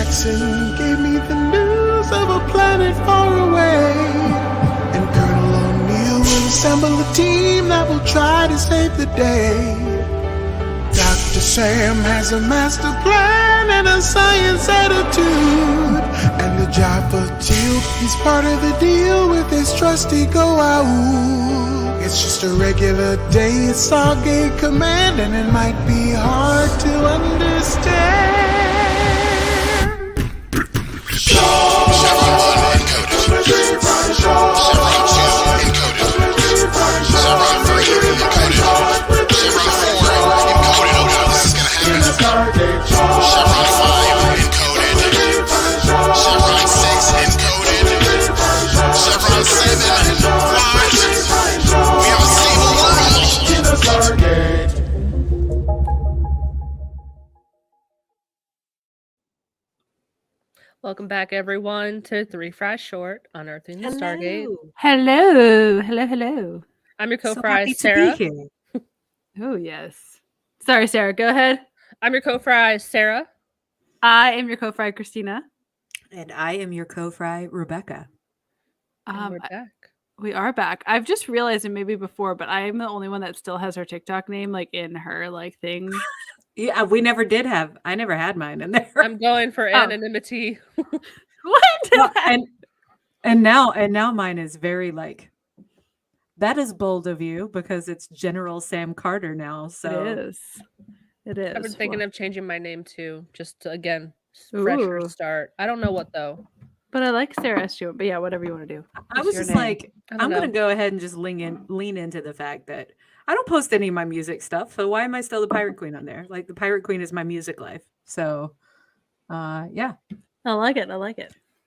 Jackson gave me the news of a planet far away. And Colonel O'Neill will assemble a team that will try to save the day. Dr. Sam has a master plan and a science attitude. And the job for Teal, he's part of the deal with his trusty Goa'uld. It's just a regular day, it's Stargate Command, and it might be hard to understand. Chevron 1 encoded. Chevron 2 encoded. Chevron 3 encoded. Chevron 4 encoded. Oh no, this is gonna happen. Chevron 5 encoded. Chevron 6 encoded. Chevron 7 what? We have a stable world. Welcome back, everyone, to 3 Fries Short, Unearthing the Stargate. Hello. I'm your So co-fry, happy Sarah. to be here. Oh, yes. Sorry, Sarah, go ahead. I'm your co-fry, Sarah. I am your co-fry, Christina. And I am your co-fry, Rebecca. And we're back. We are back. I've just realized, and maybe before, but I am the only one that still has her TikTok name like in her like thing. Yeah, we never did have. I never had mine in there. I'm going for anonymity. What? and now mine is very like. That is bold of you because it's General Sam Carter now. So It is. I've been thinking of changing my name too, just to, again, fresher Ooh. start. I don't know what though. But I like Sarah Stewart. But yeah, whatever you want to do. I It's was your just name. like, I don't I'm know. gonna go ahead and just lean into the fact that I don't post any of my music stuff. So why am I still the Pirate Queen on there? Like the Pirate Queen is my music life. So yeah. I like it.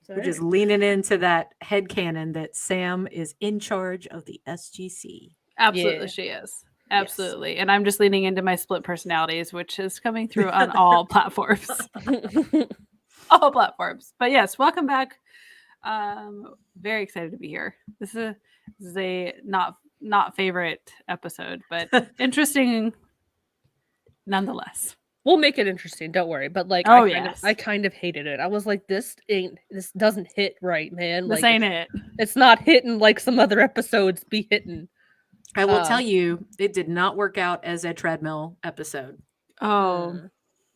We're just leaning into that headcanon that Sam is in charge of the SGC. Absolutely, Yeah. she is. Absolutely. And I'm just leaning into my split personalities, which is coming through on all platforms. All platforms. But yes, welcome back. Very excited to be here. This is a not favorite episode, but interesting nonetheless. We'll make it interesting. Don't worry. But like, Oh, I kind of hated it. I was like, this doesn't hit right, man. This Like, ain't it. it's not hitting like some other episodes be hitting. I will tell you, it did not work out as a treadmill episode. Oh,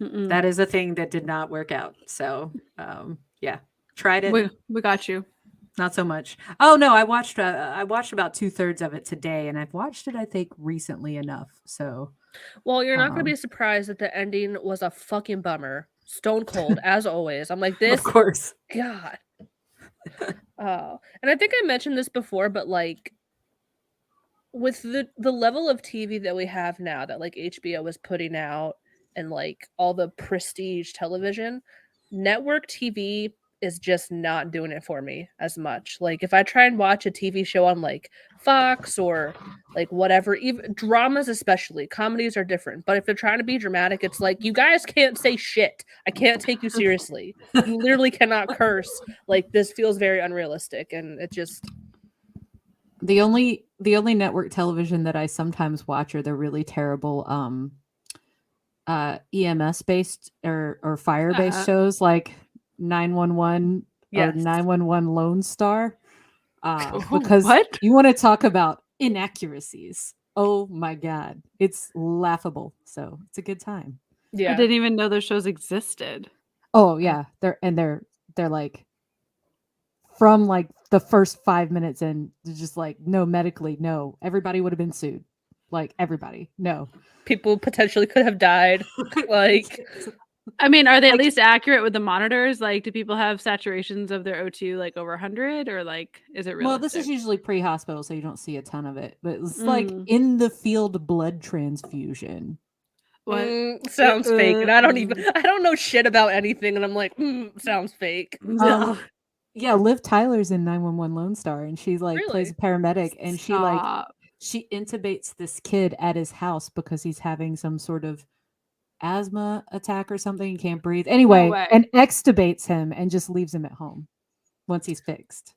That is a thing that did not work out. So, yeah, tried it. we got you. Not so much. Oh no, I watched about 2/3 of it today, and I've watched it I think recently enough. So, Well, you're not going to be surprised that the ending was a fucking bummer. Stone cold, as always. I'm like, this, of course, God. And I think I mentioned this before, but like, with the level of TV that we have now, that like HBO is putting out, and like all the prestige television, network TV is just not doing it for me as much. Like if I try and watch a TV show on like Fox or like whatever, even dramas especially, comedies are different. But if they're trying to be dramatic, it's like, you guys can't say shit. I can't take you seriously. You literally cannot curse. Like this feels very unrealistic, and it just the only network television that I sometimes watch are the really terrible EMS based or fire based shows like 911 Yes. or 911 Lone Star. Oh, Because what? you want to talk about inaccuracies. Oh my God. It's laughable. So it's a good time. yeah. I didn't even know those shows existed. Oh yeah. They're like from like the first 5 minutes in, they're just like, no, medically, no. Everybody would have been sued. Like everybody. No. People potentially could have died. Like I mean, are they at least accurate with the monitors? Like, do people have saturations of their O2 like over 100, or like, is it realistic? Well, this is usually pre-hospital, so you don't see a ton of it. But it's like in the field blood transfusion. What? Sounds fake, and I don't know shit about anything, and I'm like, sounds fake. Yeah, Liv Tyler's in 911 Lone Star, and she like plays a paramedic, and she intubates this kid at his house because he's having some sort of asthma attack or something. He can't breathe. Anyway, and extubates him and just leaves him at home once he's fixed.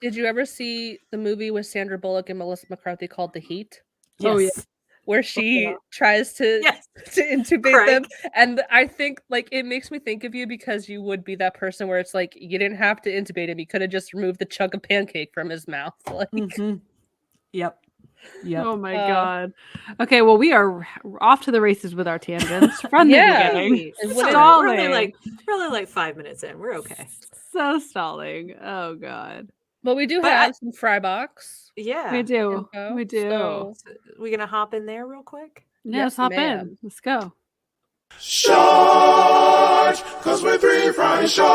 Did you ever see the movie with Sandra Bullock and Melissa McCarthy called The Heat? Oh, yeah. Where she tries to to intubate Craig. them. And I think like it makes me think of you because you would be that person where it's like you didn't have to intubate him. You could have just removed the chunk of pancake from his mouth. Like Yep. Oh my god. Okay, well we are off to the races with our tangents from the beginning. It's all right. We're only like 5 minutes in. We're okay. So stalling. Oh god. But we do have some fry box. Yeah. We do. info, We do. so- We gonna hop in there real quick? Yeah, let's hop in. ma'am. Let's go. Short, cause we're 3 fry short.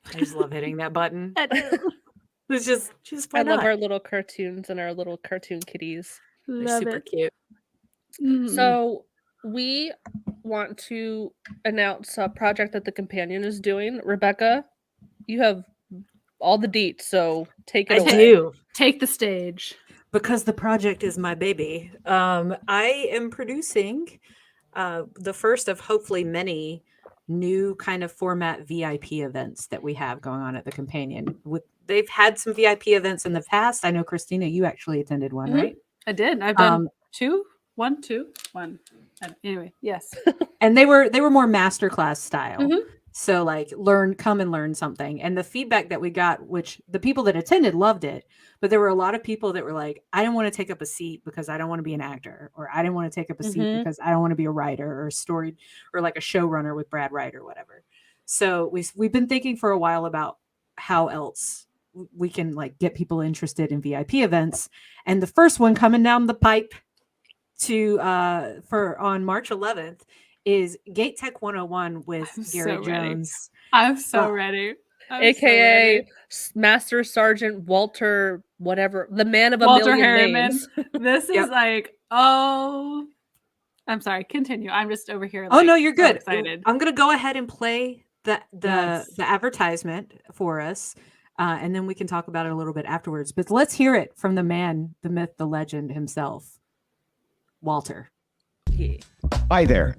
I just love hitting that button. It's just I why love not? our little cartoons and our little cartoon kitties. They're Love super it. cute. So we want to announce a project that the Companion is doing. Rebecca, you have all the deets, so take it I away. do. Take the stage. Because the project is my baby. I am producing the first of hopefully many new kind of format VIP events that we have going on at the Companion. They've had some VIP events in the past. I know, Christina, you actually attended one, Mhm. right? I did. I've done two. Anyway, yes. And they were more masterclass style. Mhm. So like come and learn something. And the feedback that we got, which the people that attended loved it, but there were a lot of people that were like, I didn't want to take up a seat because I don't want to be an actor, or I didn't want to take up a seat Mhm. because I don't want to be a writer or a story or like a showrunner with Brad Wright or whatever. So we've been thinking for a while about how else we can like get people interested in VIP events. And the first one coming down the pipe for on March 11th is Gate Tech 101 with I'm Garrett so ready. Jones. I'm so Oh. ready. I'm so AKA ready. Master Sergeant Walter, whatever, the man of a Walter million Harriman. names. This is Yep. like, oh, I'm sorry. Continue. I'm just over here. Oh like, no, you're so good. excited. I'm gonna go ahead and play the Yes. advertisement for us, and then we can talk about it a little bit afterwards. But let's hear it from the man, the myth, the legend himself, Walter. Yeah. Hi there.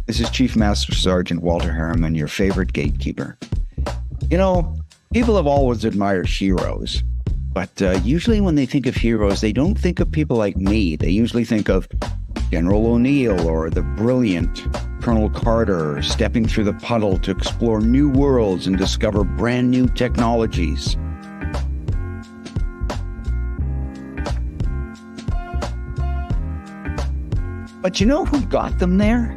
This is Chief Master Sergeant Walter Harriman, your favorite gatekeeper. You know, people have always admired heroes, but usually when they think of heroes, they don't think of people like me. They usually think of General O'Neill or the brilliant Colonel Carter stepping through the puddle to explore new worlds and discover brand new technologies. But you know who got them there?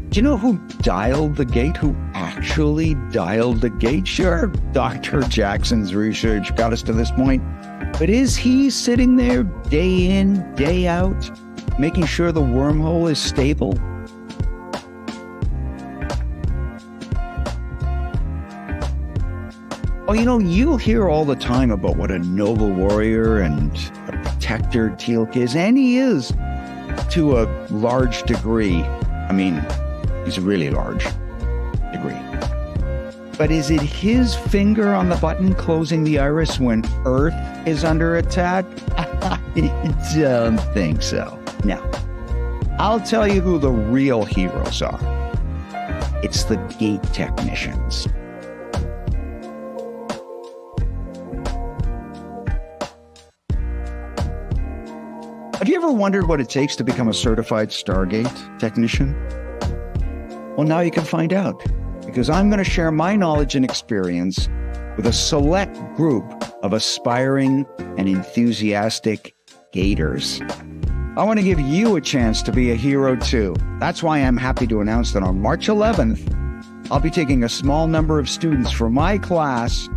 Do you know who dialed the gate? Who actually dialed the gate? Sure, Dr. Jackson's research got us to this point. But is he sitting there day in, day out, making sure the wormhole is stable? Oh, you know, you'll hear all the time about what a noble warrior and a protector Teal'c is, and he is to a large degree. I mean, he's a really large degree. But is it his finger on the button closing the iris when Earth is under attack? I don't think so. No. I'll tell you who the real heroes are. It's the gate technicians. Have you ever wondered what it takes to become a certified Stargate technician? Well, now you can find out, because I'm going to share my knowledge and experience with a select group of aspiring and enthusiastic gators. I want to give you a chance to be a hero too. That's why I'm happy to announce that on March 11th, I'll be taking a small number of students from my class,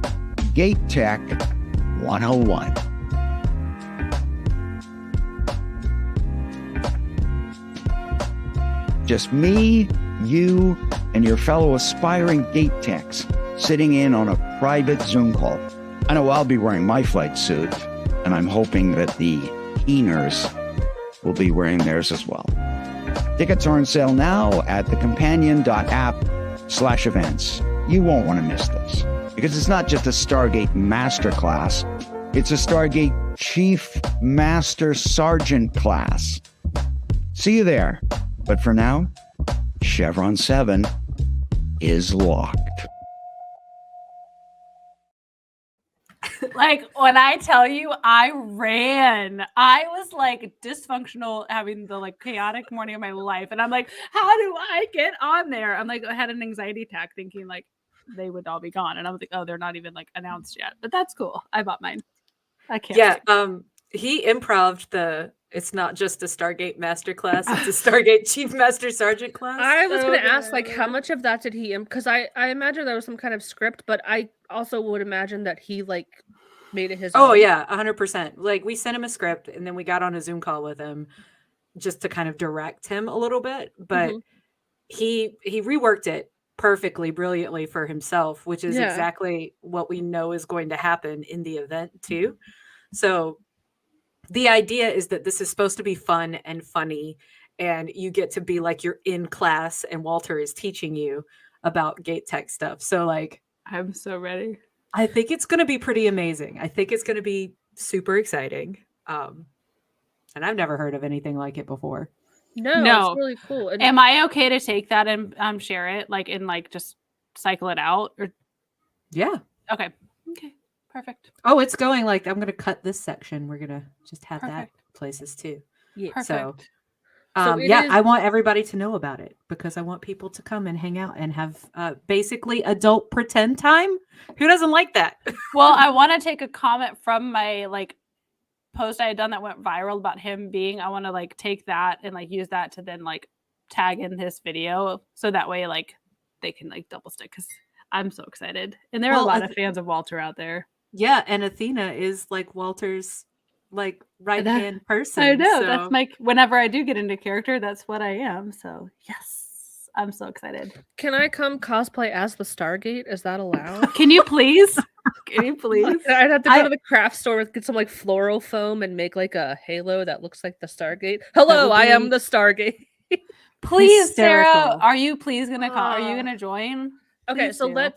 Gate Tech 101. Just me, you, and your fellow aspiring gate techs sitting in on a private Zoom call. I know I'll be wearing my flight suit, and I'm hoping that the keeners will be wearing theirs as well. Tickets are on sale now at thecompanion.app/events. You won't want to miss this, because it's not just a Stargate Masterclass, it's a Stargate Chief Master Sergeant class. See you there. But for now, Chevron 7 is locked. Like when I tell you I ran, I was like dysfunctional, having the like chaotic morning of my life. And I'm like, how do I get on there? I'm like, I had an anxiety attack thinking like they would all be gone. And I was like, oh, they're not even like announced yet. But that's cool. I bought mine. I can't. Yeah. He improv'd it's not just a Stargate masterclass, it's a Stargate Chief Master Sergeant class. I was going to ask, like, how much of that did he, because I imagine there was some kind of script, but I also would imagine that he, like, made it his own. own. Yeah, 100%. Like, we sent him a script, and then we got on a Zoom call with him just to kind of direct him a little bit, but he reworked it perfectly, brilliantly for himself, which is exactly what we know is going to happen in the event, too. So the idea is that this is supposed to be fun and funny, and you get to be like you're in class and Walter is teaching you about gate tech stuff. So like, I'm so ready. I think it's going to be pretty amazing. I think it's going to be super exciting. And I've never heard of anything like it before. No, it's really cool. And am I okay to take that and share it, like, and like just cycle it out? Or yeah. Okay. Perfect. Oh, it's going like I'm going to cut this section. We're going to just have that places too. Yeah. Perfect. So I want everybody to know about it because I want people to come and hang out and have basically adult pretend time. Who doesn't like that? Well, I want to take a comment from my like post I had done that went viral about him being. I want to like take that and like use that to then like tag in this video so that way like they can like double stick because I'm so excited and there are a lot of fans of Walter out there. Yeah, and Athena is like Walter's like right hand person. I know. So. That's my whenever I do get into character, that's what I am. So yes, I'm so excited. Can I come cosplay as the Stargate? Is that allowed? Can you please? Can you please? I'd have to go to the craft store, get some like floral foam, and make like a halo that looks like the Stargate. Hello, I am the Stargate. Please, hysterical. Sarah, are you please gonna call? Are you gonna join? Okay, please so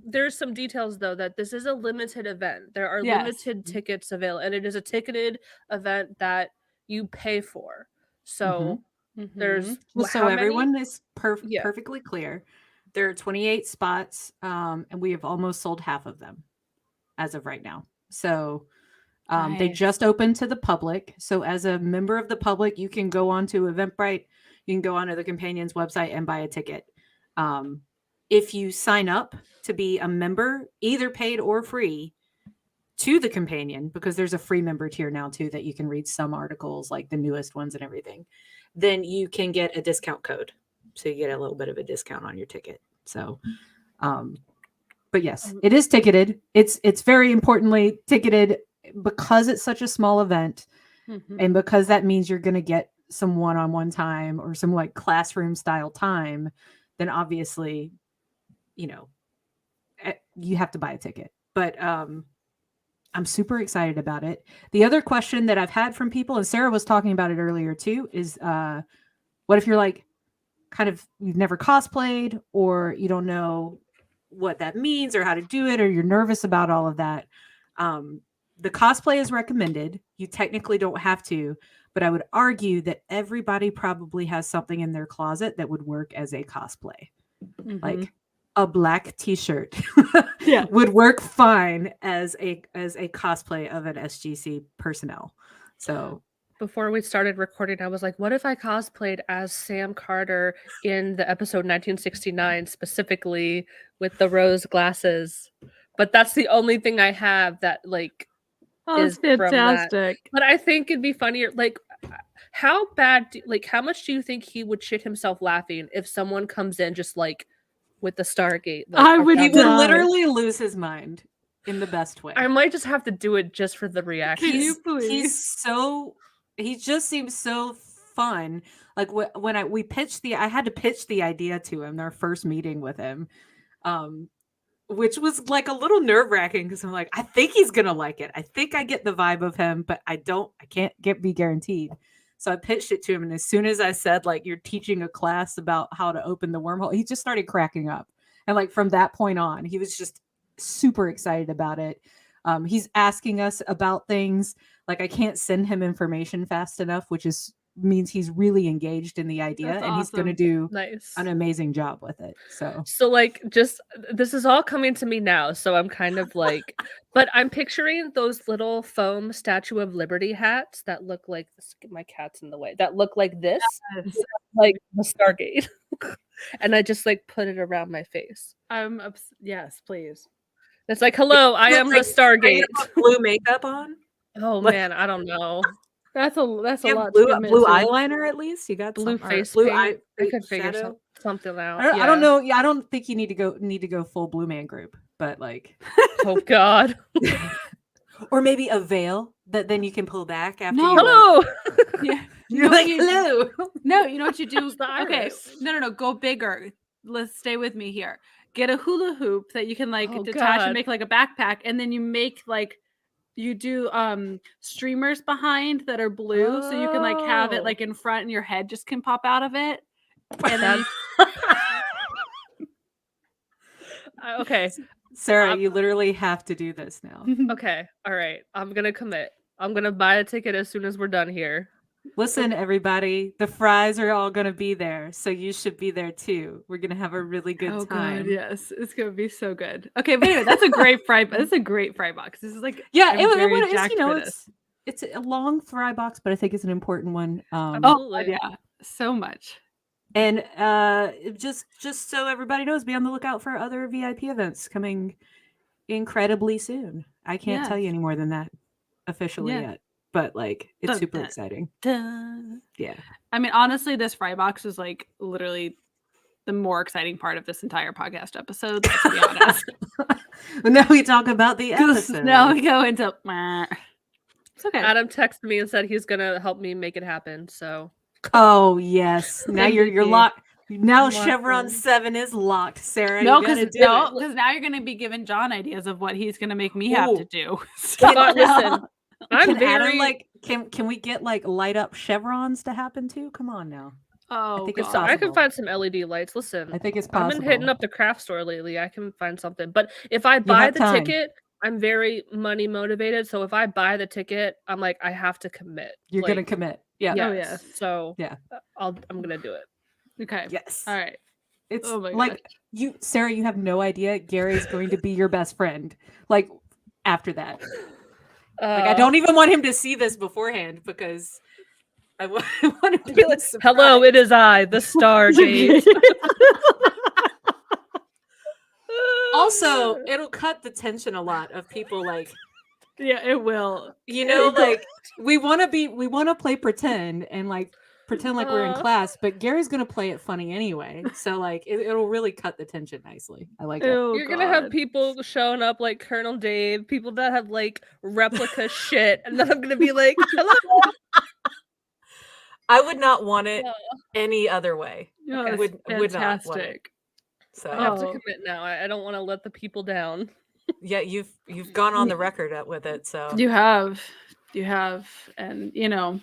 there's some details though that this is a limited event. There are limited tickets available, and it is a ticketed event that you pay for. So there's so everyone is perfectly clear. There are 28 spots, and we have almost sold half of them as of right now. So they just opened to the public. So as a member of the public, you can go on to Eventbrite. You can go onto the Companion's website and buy a ticket. If you sign up to be a member, either paid or free, to the Companion, because there's a free member tier now too that you can read some articles, like the newest ones and everything, then you can get a discount code. So you get a little bit of a discount on your ticket. So, but yes, it is ticketed. It's very importantly ticketed because it's such a small event, and because that means you're going to get some one-on-one time or some like classroom style time. Then obviously, you know, you have to buy a ticket. But I'm super excited about it. The other question that I've had from people, and Sarah was talking about it earlier too, is what if you're like kind of you've never cosplayed or you don't know what that means or how to do it or you're nervous about all of that. The cosplay is recommended. You technically don't have to, but I would argue that everybody probably has something in their closet that would work as a cosplay. Like a black t-shirt would work fine as a cosplay of an SGC personnel. So before we started recording, I was like, what if I cosplayed as Sam Carter in the episode 1969, specifically with the rose glasses? But that's the only thing I have that like is fantastic. But I think it'd be funnier. Like, how much do you think he would shit himself laughing if someone comes in just like with the Stargate? Like, he would literally lose his mind in the best way. I might just have to do it just for the reaction. Can you please? He just seems so fun. Like when I had to pitch the idea to him, our first meeting with him, which was like a little nerve-wracking because I'm like, I think he's gonna like it. I think I get the vibe of him, but I can't be guaranteed. So I pitched it to him, and as soon as I said, like, you're teaching a class about how to open the wormhole, he just started cracking up. And like from that point on, he was just super excited about it. He's asking us about things. Like I can't send him information fast enough, which is means he's really engaged in the idea. That's and he's going to awesome. do Nice. an amazing job with it. So like, just this is all coming to me now, so I'm kind of like, but I'm picturing those little foam Statue of Liberty hats that look like my cat's in the way, that look like this, Yes. like the Stargate. And I just like put it around my face. Yes, please. It's like, hello, I am the Stargate. Blue makeup on. Oh man, I don't know. That's a You lot. have to blue commit blue to. eyeliner at least. You got Blue some, or face blue paint. eye. I could figure shadow. something out. I don't know. Yeah, I don't think you need to go full Blue Man Group, but like, Oh God. Or maybe a veil that then you can pull back after. No. You, like, Hello. Yeah. you're like, hello. No, you know what you do? the Okay, iris. no. Go bigger. Let's stay with me here. Get a hula hoop that you can like Oh, detach God. and make like a backpack, and then you make like you do streamers behind that are blue, so you can like have it Oh. like in front, and your head just can pop out of it. And then Okay. Sarah, you literally have to do this now. Okay. All right. I'm gonna commit. I'm gonna buy a ticket as soon as we're done here. Listen, everybody, the fries are all going to be there, so you should be there too. We're going to have a really good time. God, yes, it's gonna be so good. Okay, but anyway, that's a great fry. That's a great fry box. This is like Yeah, I'm it very is, jacked you know, for this. it's a long fry box, but I think it's an important one. Oh Absolutely. God, yeah, so much. And just so everybody knows, be on the lookout for other VIP events coming incredibly soon. I can't tell you any more than that officially yet, but like it's super exciting. Yeah. I mean, honestly, this fry box is like literally the more exciting part of this entire podcast episode. Let's be honest. Well, now we talk about the episode. Now we go into. Meh. It's okay. Adam texted me and said he's gonna help me make it happen. So Oh yes. Now you're MVP. locked. Now Locked Chevron in. 7 is locked, Sarah. No, you gotta because do it. now you're gonna be giving John ideas of what he's gonna make me have to Ooh. do. But listen, I'm Can Adam, very like can we get like light up chevrons to happen too? Come on now. Oh, think it's so I can possible. find some LED lights. Listen, I think it's I've possible. been hitting up the craft store lately. I can find something. But if I buy have the time. ticket, I'm very money motivated. So if I buy the ticket, I'm like, I have to commit. You're Like, gonna commit. Yeah. Yes. Oh, yeah. So Yeah. I'm gonna do it. Okay. Yes. All right. It's Oh my like you, Sarah, you have no idea. Gary's going to be your best friend. Like after that. Like I don't even want him to see this beforehand because I want him to be like, Hello, it is I, the Stargate. Also, it'll cut the tension a lot of people like, Yeah, it will. you know, like we want to play pretend and like pretend like we're in class, but Gary's gonna play it funny anyway. So like it'll really cut the tension nicely. I like it. Oh, You're gonna have God. people showing up like Colonel Dave, people that have like replica shit, and then I'm gonna be like, hello. I would not want it Yeah. any other way. Oh, Okay. that's Would not want it. fantastic. So I have to Oh. commit now. I don't want to let the people down. yeah, you've gone on the record with it. So You have, and you know,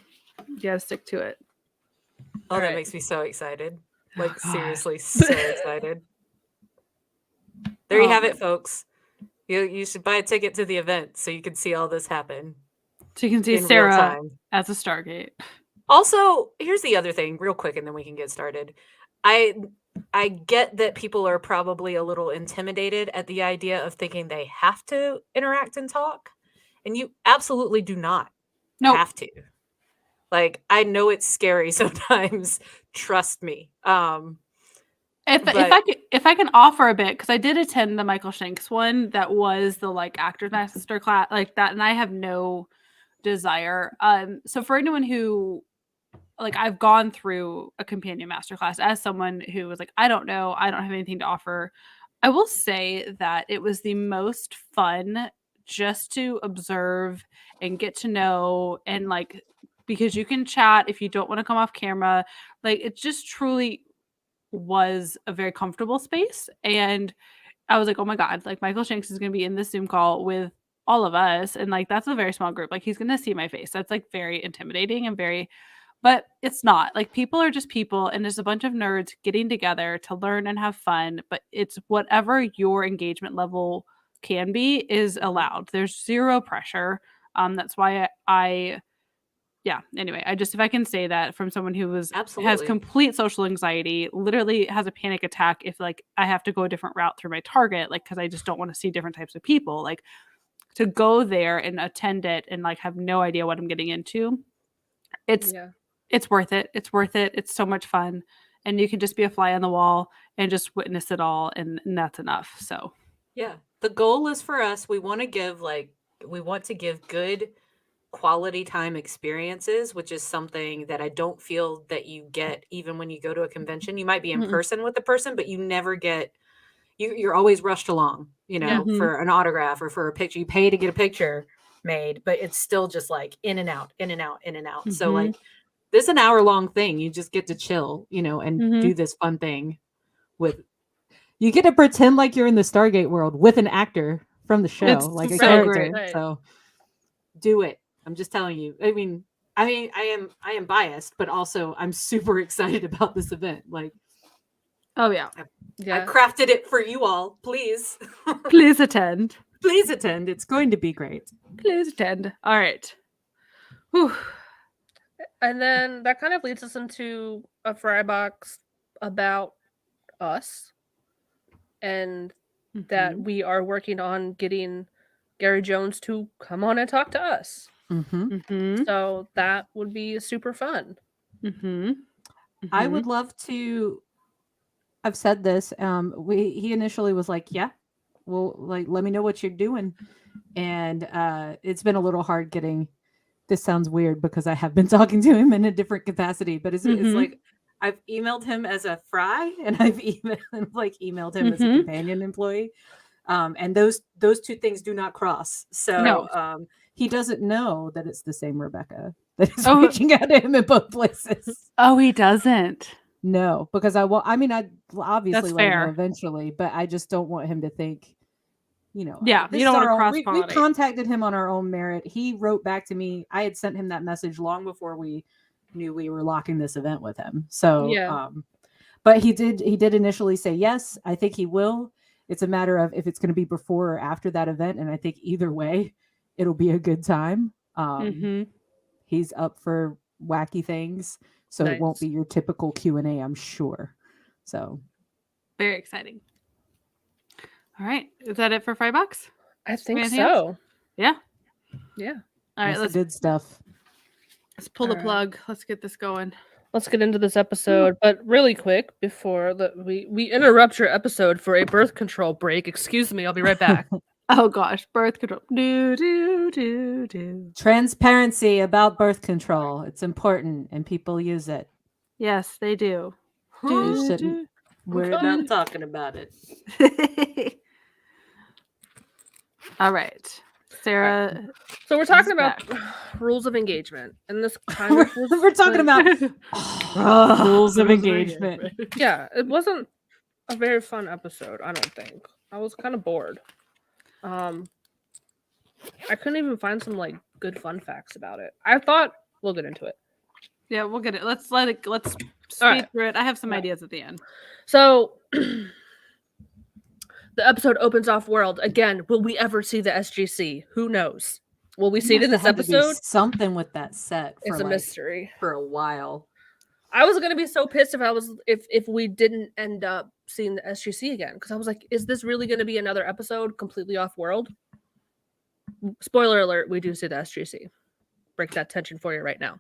you gotta stick to it. oh, that Alright. makes me so excited. Oh, Like God. seriously, so excited. There you have Oh. it, folks. You should buy a ticket to the event so you can see all this happen So you can see in real Sarah time. as a Stargate. Also, here's the other thing, real quick, and then we can get started. I get that people are probably a little intimidated at the idea of thinking they have to interact and talk, and you absolutely do not No, have to. Like, I know it's scary sometimes. Trust me. if but- I can offer a bit, because I did attend the Michael Shanks one that was the like actors master class like that, and I have no desire. So for anyone who like I've gone through a companion masterclass as someone who was like, I don't know, I don't have anything to offer. I will say that it was the most fun just to observe and get to know, and like because you can chat if you don't want to come off camera. Like it just truly was a very comfortable space. And I was like, oh my God, like Michael Shanks is gonna be in this Zoom call with all of us. And like that's a very small group. Like he's gonna see my face. That's like very intimidating and very but it's not. Like people are just people, and there's a bunch of nerds getting together to learn and have fun, but it's whatever your engagement level can be is allowed. There's zero pressure. That's why I yeah, anyway, if I can say that from someone who has Absolutely. complete social anxiety, literally has a panic attack if like I have to go a different route through my Target, like because I just don't want to see different types of people, like to go there and attend it and like have no idea what I'm getting into. It's worth it. It's worth it. It's so much fun. And you can just be a fly on the wall and just witness it all, and that's enough. So yeah, the goal is for us, we want to give good quality time experiences, which is something that I don't feel that you get even when you go to a convention. You might be in person with the person, but you never get, you're always rushed along, for an autograph or for a picture. You pay to get a picture made, but it's still just like in and out, in and out, in and out. So like this an hour-long thing, you just get to chill, and do this fun thing you get to pretend like you're in the Stargate world with an actor from the show, it's like a so character. great. So do it. I'm just telling you. I mean, I am biased, but also I'm super excited about this event. Like, oh yeah, I crafted it for you all. Please, please attend. Please attend. It's going to be great. Please attend. All right. Whew. And then that kind of leads us into a Frybox about us, and that we are working on getting Gary Jones to come on and talk to us. So that would be super fun. I would love to. I've said this. He initially was like, "Yeah, well, like let me know what you're doing," and it's been a little hard getting. This sounds weird because I have been talking to him in a different capacity, but it's like I've emailed him as a fry, and I've emailed him as a companion employee, and those two things do not cross. So he doesn't know that it's the same Rebecca that is reaching out to him in both places. Oh, he doesn't. No, because I obviously That's let him fair. know eventually, but I just don't want him to think, Yeah, you don't want to cross-pollinate. We contacted him on our own merit. He wrote back to me. I had sent him that message long before we knew we were locking this event with him. So, but he did initially say yes. I think he will. It's a matter of if it's going to be before or after that event, and I think either way, it'll be a good time. He's up for wacky things, so it won't be your typical Q&A, I'm sure. So very exciting. All right, is that it for Frybox? I think so. Yeah. All right, that's good stuff. Let's pull the plug. Let's get this going. Let's get into this episode, but really quick before we interrupt your episode for a birth control break. Excuse me, I'll be right back. Oh gosh, birth control. Do. Transparency about birth control. It's important, and people use it. Yes, they do. You shouldn't worry about talking about it. All right, Sarah. So we're talking about rules of engagement, and this kind of we're talking about rules of engagement. Yeah, it wasn't a very fun episode. I don't think. I was kind of bored. I couldn't even find some like good fun facts about it. I thought we'll get into it. Yeah, we'll get it. Let's speed through it. I have some ideas at the end. So the episode opens off world again. Will we ever see the SGC? Who knows? Will we see it in this episode? Something with that set. It's a mystery for a while. I was gonna be so pissed if we didn't end up seeing the SGC again, because I was like, is this really gonna be another episode completely off world? Spoiler alert: we do see the SGC. Break that tension for you right now.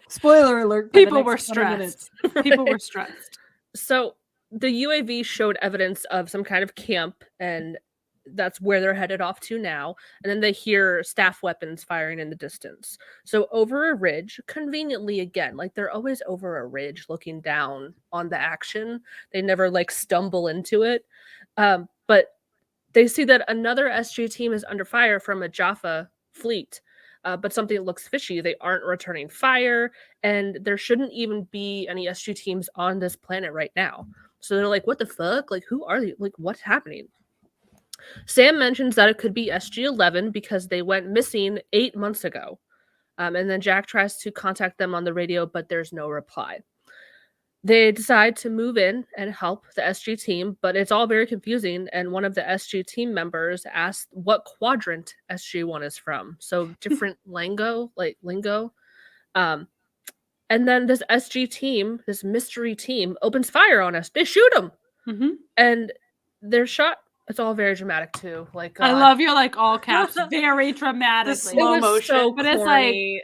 Spoiler alert: people were stressed. People were stressed. So the UAV showed evidence of some kind of camp, and that's where they're headed off to now. And then they hear staff weapons firing in the distance. So over a ridge, conveniently again, like they're always over a ridge looking down on the action. They never like stumble into it. But they see that another SG team is under fire from a Jaffa fleet. But something looks fishy. They aren't returning fire, and there shouldn't even be any SG teams on this planet right now. So they're like, what the fuck? Like, who are they? Like, what's happening? Sam mentions that it could be SG-11 because they went missing 8 months ago. And then Jack tries to contact them on the radio, but there's no reply. They decide to move in and help the SG team, but it's all very confusing. And one of the SG team members asked what quadrant SG1 is from. So different lingo. And then this SG team, this mystery team, opens fire on us. They shoot them. Mm-hmm. And they're shot. It's all very dramatic too. Like I love your like all caps, very dramatically. The slow motion, so but it's like corny.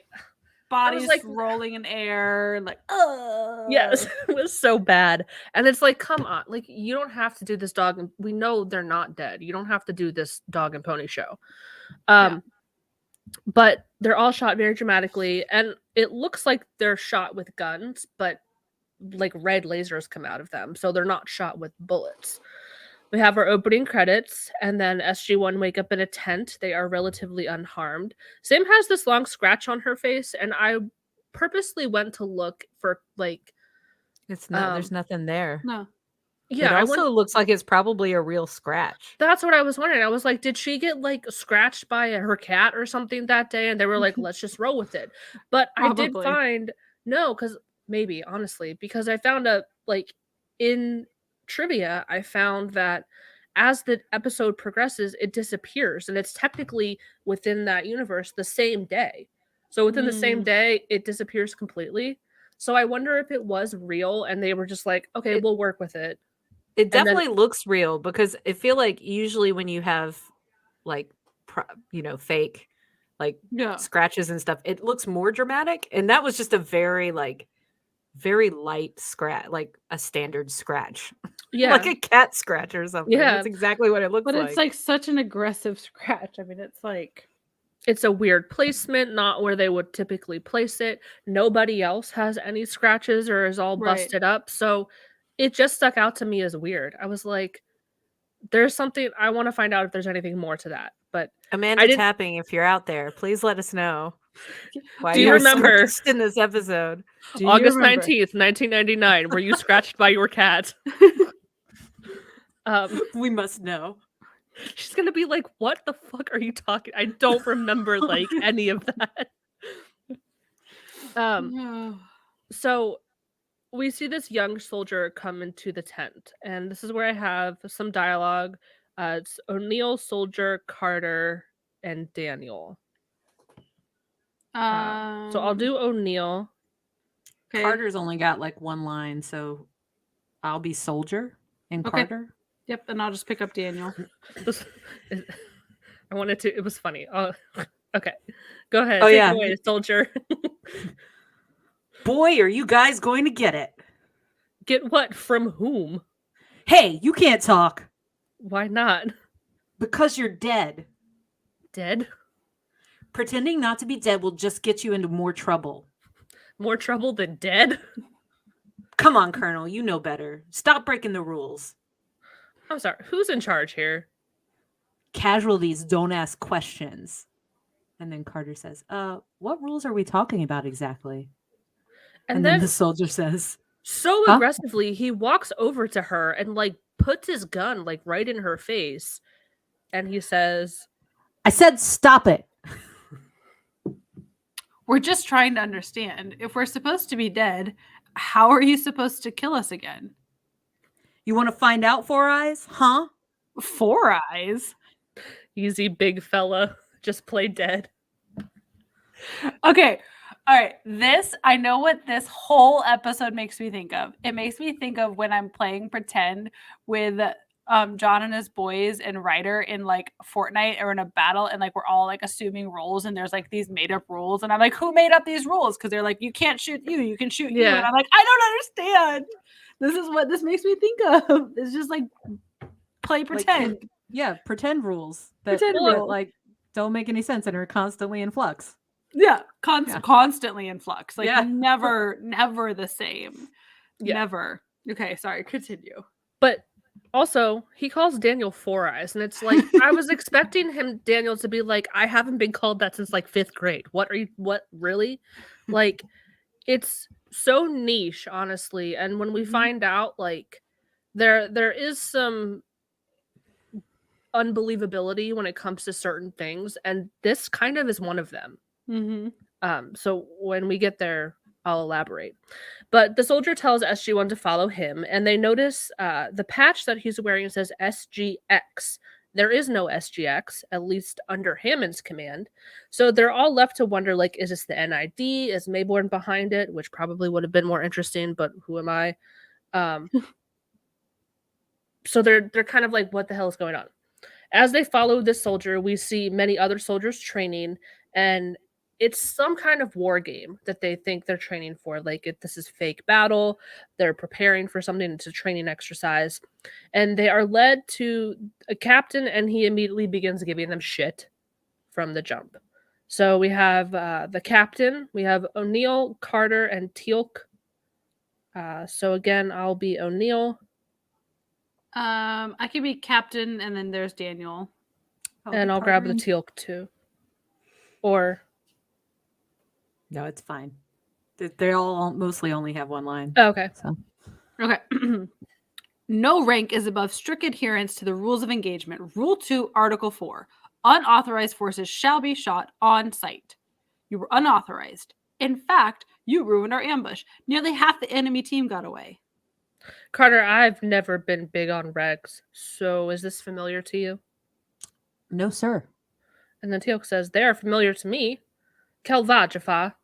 bodies like- rolling in air, like Yes, it was so bad. And it's like, come on, like you don't have to do this dog. And we know they're not dead. You don't have to do this dog and pony show. But they're all shot very dramatically, and it looks like they're shot with guns, but like red lasers come out of them, so they're not shot with bullets. We have our opening credits, and then SG1 wake up in a tent. They are relatively unharmed. Sam has this long scratch on her face, and I purposely went to look for like It's not. There's nothing there. no. yeah. It I also went, looks like it's probably a real scratch. that's what I was wondering. I was like, did she get like scratched by her cat or something that day? And they were like, let's just roll with it. But I did Probably. find no, because maybe honestly, because I found a like in trivia, I found that as the episode progresses, it disappears, and it's technically within that universe the same day. So within the same day, it disappears completely. So I wonder if it was real, and they were just like, okay, we'll work with it. It then- definitely looks real because I feel like usually when you have like fake like Yeah. scratches and stuff, it looks more dramatic. And that was just a very light scratch, like a standard scratch. Yeah, Like a cat scratch or something. Yeah. That's exactly what it looks But like. it's like such an aggressive scratch. I mean, it's like it's a weird placement, not where they would typically place it. Nobody else has any scratches or is all Right. busted up. So it just stuck out to me as weird. I was like, there's something I want to find out if there's anything more to that. But Amanda I didn't- Tapping, if you're out there, please let us know. Why Do you were remember- scratched in this episode? do you August remember? 19th, 1999, were you scratched by your cat? We must know. She's gonna be like, what the fuck are you talking? I don't remember like any of that. No. So we see this young soldier come into the tent, and this is where I have some dialogue. It's O'Neill, Soldier, Carter, and Daniel. So I'll do O'Neill. okay. Carter's only got like one line, so I'll be Soldier and Okay. Carter. Yep, and I'll just pick up Daniel. This- I wanted to. It was funny. Oh, okay, go ahead. Oh, Take it yeah. away, Soldier. Boy, are you guys going to get it. Get what from whom? Hey, you can't talk Why not? because you're dead. Dead? Pretending not to be dead will just get you into more trouble. More trouble than dead? Come on, Colonel, you know better. Stop breaking the rules. I'm sorry. Who's in charge here? Casualties don't ask questions. And then Carter says, what rules are we talking about exactly? And then the soldier says, so Huh? aggressively, he walks over to her and like puts his gun like right in her face, and he says, I said stop it. We're just trying to understand. If we're supposed to be dead, how are you supposed to kill us again? You want to find out, Four Eyes? Huh? 4 Eyes? easy big fella, just play dead. Okay. All right. I know what this whole episode makes me think of. It makes me think of when I'm playing pretend with John and his boys and Ryder in like Fortnite or in a battle, and like we're all like assuming roles, and there's like these made up rules, and I'm like, who made up these rules? Because they're like, you can't shoot you can shoot you, Yeah. and I'm like, I don't understand. This is what this makes me think of. It's just like play pretend. Pretend rules that, Pretend that, rules. like don't make any sense and are constantly in flux. Yeah, Yeah. constantly in flux. Like Yeah. never the same. Yeah. Never. Okay, sorry. Continue. But also, he calls Daniel Four Eyes, and it's like I was expecting Daniel, to be like, I haven't been called that since like 5th grade. What really? Like, it's so niche, honestly. And when we find out, like, there is some unbelievability when it comes to certain things, and this kind of is one of them. Mm-hmm. So when we get there, I'll elaborate. But the soldier tells SG-1 to follow him, and they notice the patch that he's wearing says SGX. There is no SGX, at least under Hammond's command. So they're all left to wonder, like, is this the NID? Is Mayborn behind it? Which probably would have been more interesting, but who am I? So they're kind of like, what the hell is going on? As they follow this soldier, we see many other soldiers training, and it's some kind of war game that they think they're training for. Like, this is fake battle. They're preparing for something. It's a training exercise. And they are led to a captain, and he immediately begins giving them shit from the jump. So we have the captain. We have O'Neill, Carter, and Teal'c. So again, I'll be O'Neill. I could be captain, and then there's Daniel. And I'll grab the Teal'c too. Or... No, it's fine. They all mostly only have one line. Oh, okay. So. Okay. No rank is above strict adherence to the rules of engagement. Rule 2, Article 4. Unauthorized forces shall be shot on sight. You were unauthorized. In fact, you ruined our ambush. Nearly half the enemy team got away. Carter, I've never been big on regs, so is this familiar to you? No, sir. And then Teal'c says, they are familiar to me. Quel va, Jaffa?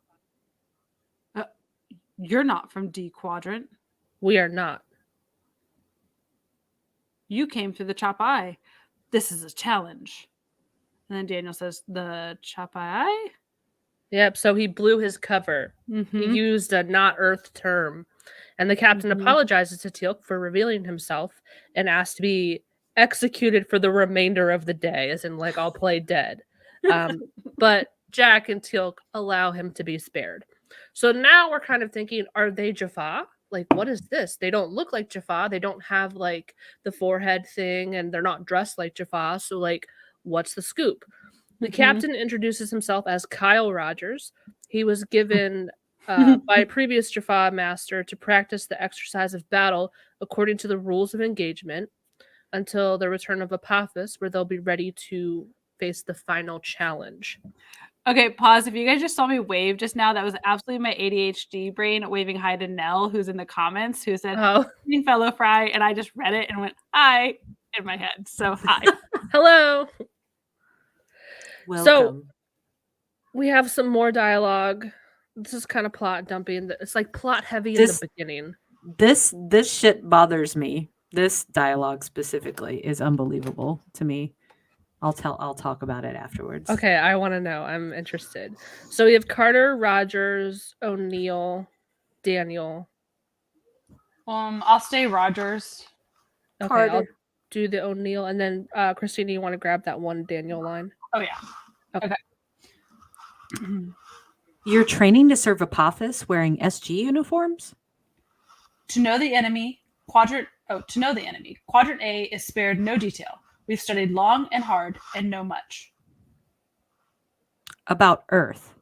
You're not from D Quadrant. We are not. You came through the Chop Eye. This is a challenge. And then Daniel says, the Chop Eye? Yep, so he blew his cover. Mm-hmm. He used a not Earth term. And the captain apologizes to Teal'c for revealing himself and asks to be executed for the remainder of the day, as in, like, I'll play dead. But Jack and Teal'c allow him to be spared. So now we're kind of thinking, are they Jaffa? Like, what is this? They don't look like Jaffa. They don't have, like, the forehead thing, and they're not dressed like Jaffa. So, like, what's the scoop? The captain introduces himself as Kyle Rogers. He was given by a previous Jaffa master to practice the exercise of battle according to the rules of engagement until the return of Apophis, where they'll be ready to face the final challenge. Okay, pause. If you guys just saw me wave just now, that was absolutely my ADHD brain waving hi to Nell, who's in the comments, who said, fellow Fry, and I just read it and went, hi, in my head. So, hi. Hello. Welcome. So, we have some more dialogue. This is kind of plot dumping. It's like plot heavy in the beginning. This shit bothers me. This dialogue specifically is unbelievable to me. I'll talk about it afterwards. Okay, I want to know. I'm interested. So we have Carter, Rogers, O'Neill, Daniel. I'll stay Rogers. Okay, Carter. I'll do the O'Neill, and then Christina, you want to grab that one Daniel line? Oh yeah. Okay. You're training to serve Apophis wearing SG uniforms? To know the enemy, Quadrant A is spared no detail. We've studied long and hard and know much. About Earth.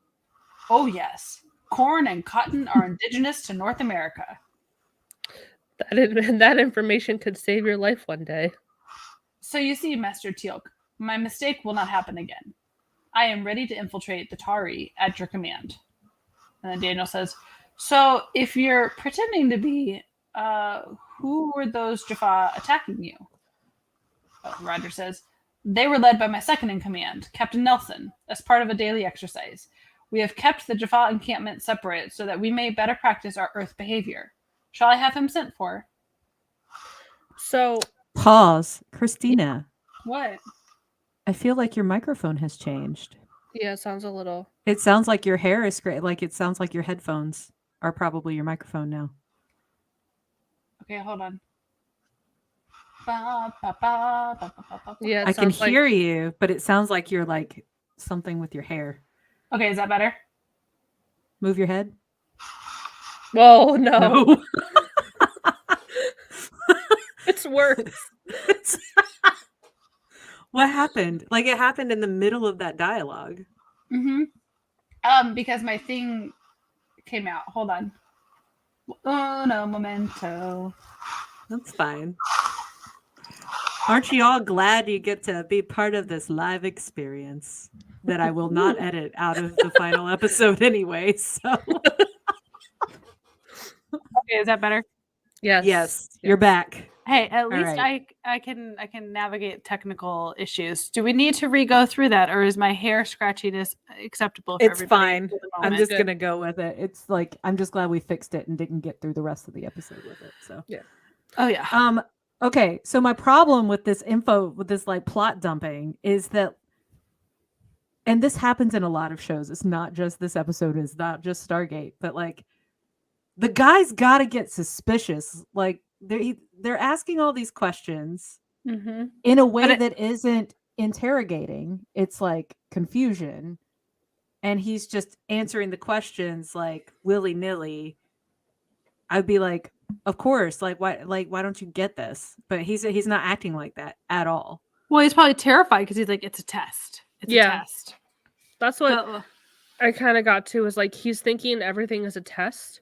Oh, yes. Corn and cotton are indigenous to North America. That information could save your life one day. So you see, Master Teal'c, my mistake will not happen again. I am ready to infiltrate the Tari at your command. And then Daniel says, so if you're pretending to be, who were those Jaffa attacking you? Roger says, they were led by my second in command, Captain Nelson, as part of a daily exercise. We have kept the Jaffa encampment separate so that we may better practice our Earth behavior. Shall I have him sent for? So... Pause. Christina. What? I feel like your microphone has changed. Yeah, it sounds a little... It sounds like your hair is great. Like, it sounds like your headphones are probably your microphone now. Okay, hold on. Yeah, I can hear you, but it sounds like you're like something with your hair. Okay, is that better? Move your head. Oh no. It's worse. What happened? Like, it happened in the middle of that dialogue. Because my thing came out. Hold on. Oh no, momento. That's fine. Aren't you all glad you get to be part of this live experience that I will not edit out of the final episode anyway? So Okay, is that better? Yes. You're back. Hey, at least right. I can navigate technical issues. Do we need to re-go through that, or is my hair scratchiness acceptable for It's everybody? fine. for the I'm moment? just Good. gonna go with it. It's like I'm just glad we fixed it and didn't get through the rest of the episode with it. So Oh yeah. Okay, so my problem with this with this like plot dumping is that, and this happens in a lot of shows. It's not just this episode. It's not just Stargate, but like the guy's got to get suspicious. Like they're asking all these questions in a way that isn't interrogating. It's like confusion, and he's just answering the questions like willy nilly. I'd be like, of course, why don't you get this? But he's not acting like that at all. Well, he's probably terrified because he's like, it's a test. It's a test. That's what I kind of got to, is like he's thinking everything is a test,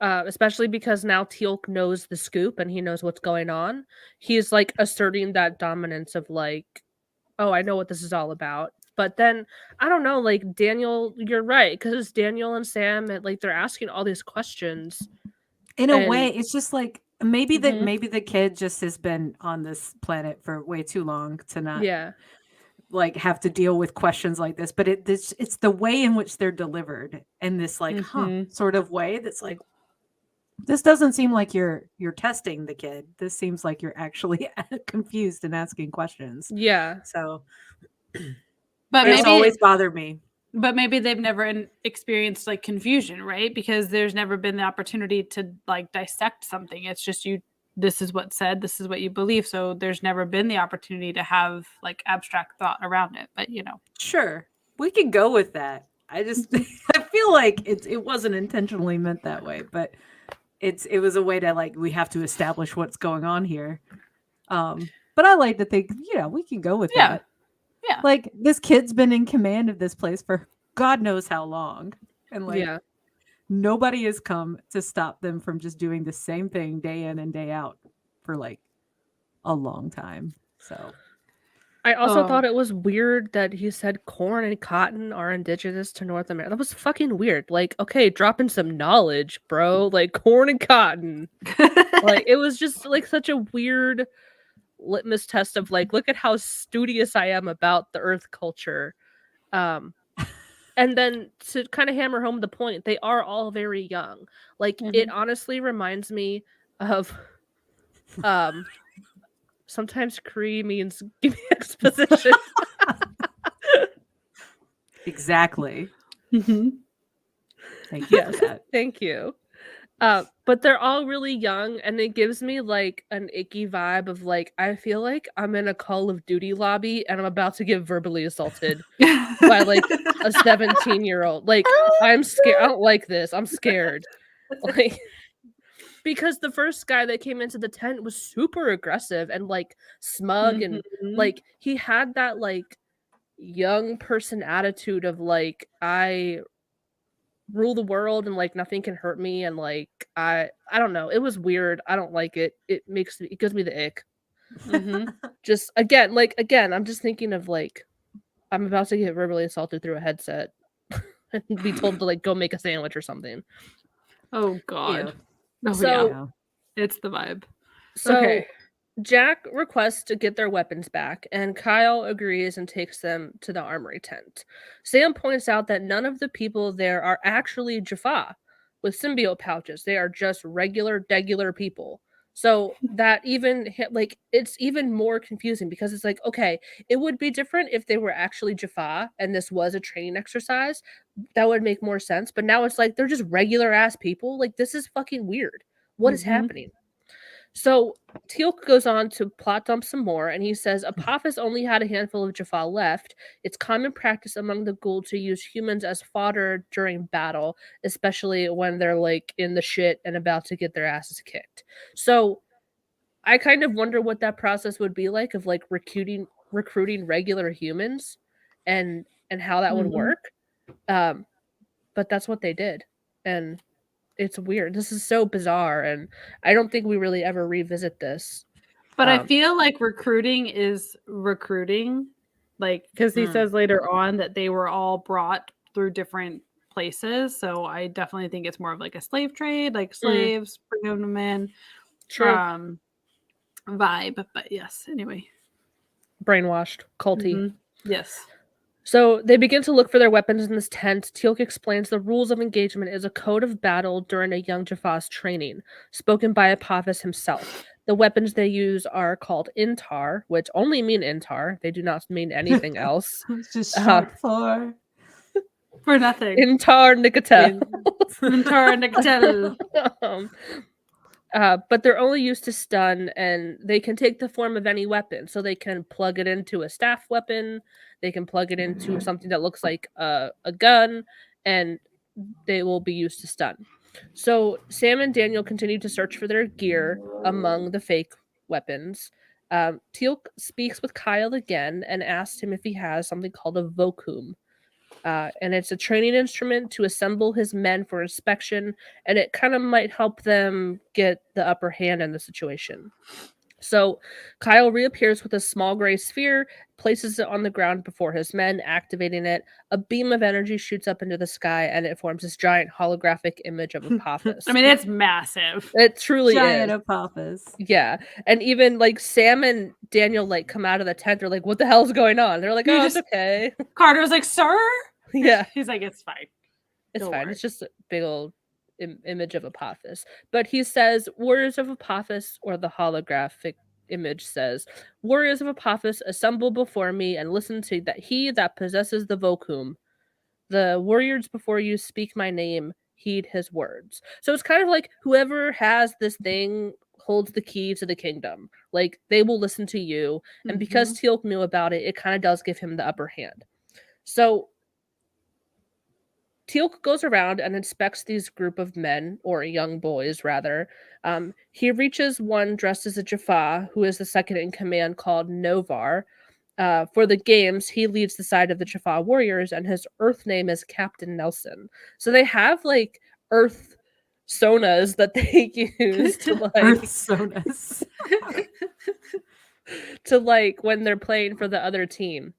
especially because now Teal'c knows the scoop and he knows what's going on. He's like asserting that dominance of like, oh, I know what this is all about. But then I don't know, like Daniel, you're right, because Daniel and Sam, and like they're asking all these questions. In a way, it's just like maybe the kid just has been on this planet for way too long to not like have to deal with questions like this. But it's the way in which they're delivered in this like sort of way that's like, this doesn't seem like you're testing the kid. This seems like you're actually confused and asking questions. Yeah. So, but it's maybe always bothered me. But maybe they've never experienced like confusion, right? Because there's never been the opportunity to like dissect something. It's just this is what's said, this is what you believe. So there's never been the opportunity to have like abstract thought around it. But sure, we can go with that. I just I feel like it wasn't intentionally meant that way, but it was a way to like, we have to establish what's going on here. But I like to think, we can go with that. Yeah. Like this kid's been in command of this place for God knows how long. And like nobody has come to stop them from just doing the same thing day in and day out for like a long time. So I also thought it was weird that he said corn and cotton are indigenous to North America. That was fucking weird. Like, okay, dropping some knowledge, bro. Like corn and cotton. Like it was just like such a weird litmus test of like, look at how studious I am about the earth culture. And then to kind of hammer home the point, they are all very young. Like it honestly reminds me of sometimes Cree means give me exposition. Exactly. Thank you for that. Thank you. But they're all really young, and it gives me like an icky vibe of like, I feel like I'm in a Call of Duty lobby and I'm about to get verbally assaulted by like a 17-year-old. Like, I'm scared. I don't like this. I'm scared. Like, because the first guy that came into the tent was super aggressive and like smug, and like he had that like young person attitude of like, I rule the world and like nothing can hurt me, and like I don't know, it was weird. I don't like it. It gives me the ick. Just again I'm just thinking of like, I'm about to get verbally assaulted through a headset and be told to like go make a sandwich or something. Oh god. Oh, so it's the vibe. So Jack requests to get their weapons back, and Kyle agrees and takes them to the armory tent. Sam points out that none of the people there are actually Jaffa with symbiote pouches. They are just regular people. So that even like, it's even more confusing because it's like, okay, it would be different if they were actually Jaffa and this was a training exercise. That would make more sense. But now it's like they're just regular ass people. Like, this is fucking weird. What is happening? So Teal'c goes on to plot dump some more, and he says Apophis only had a handful of Jaffa left. It's common practice among the Goa'uld to use humans as fodder during battle, especially when they're like in the shit and about to get their asses kicked. So I kind of wonder what that process would be like of like recruiting regular humans and how that would work. But that's what they did. And it's weird. This is so bizarre, and I don't think we really ever revisit this. But I feel like recruiting is recruiting, like, because he says later on that they were all brought through different places. So I definitely think it's more of like a slave trade, like slaves, bring them in. True. Vibe. But yes, anyway. Brainwashed, culty. Yes. So they begin to look for their weapons in this tent. Teal'c explains the rules of engagement is a code of battle during a young Jaffa's training, spoken by Apophis himself. The weapons they use are called Intar, which only mean Intar. They do not mean anything else. It's just short for nothing. Intar Nicotel. Intar Nicotel. But they're only used to stun, and they can take the form of any weapon. So they can plug it into a staff weapon, they can plug it into something that looks like a gun, and they will be used to stun. So Sam and Daniel continue to search for their gear among the fake weapons. Teal'c speaks with Kyle again and asks him if he has something called a Vokum. And it's a training instrument to assemble his men for inspection, and it kind of might help them get the upper hand in the situation. So Kyle reappears with a small gray sphere, places it on the ground before his men, activating it. A beam of energy shoots up into the sky, and it forms this giant holographic image of Apophis. I mean, it's massive. It truly giant is. Apophis. Yeah. And even like Sam and Daniel like come out of the tent. They're like, what the hell's going on? They're like, oh, it's okay. Carter was like, sir? Yeah. He's like, it's fine. It's Don't fine. worry. It's just a big old image of Apophis. But he says, Warriors of Apophis, or the holographic image says, Warriors of Apophis, assemble before me and listen to that he that possesses the Vokum. The warriors before you speak my name, heed his words. So it's kind of like whoever has this thing holds the key to the kingdom. Like, they will listen to you. And because Teal'c knew about it, it kind of does give him the upper hand. So Teal'c goes around and inspects these group of men, or young boys, rather. He reaches one dressed as a Jaffa, who is the second in command, called Novar. For the games, he leads the side of the Jaffa warriors, and his Earth name is Captain Nelson. So they have, like, Earth sonas that they use to, like... Earth sonas. to, like, when they're playing for the other team.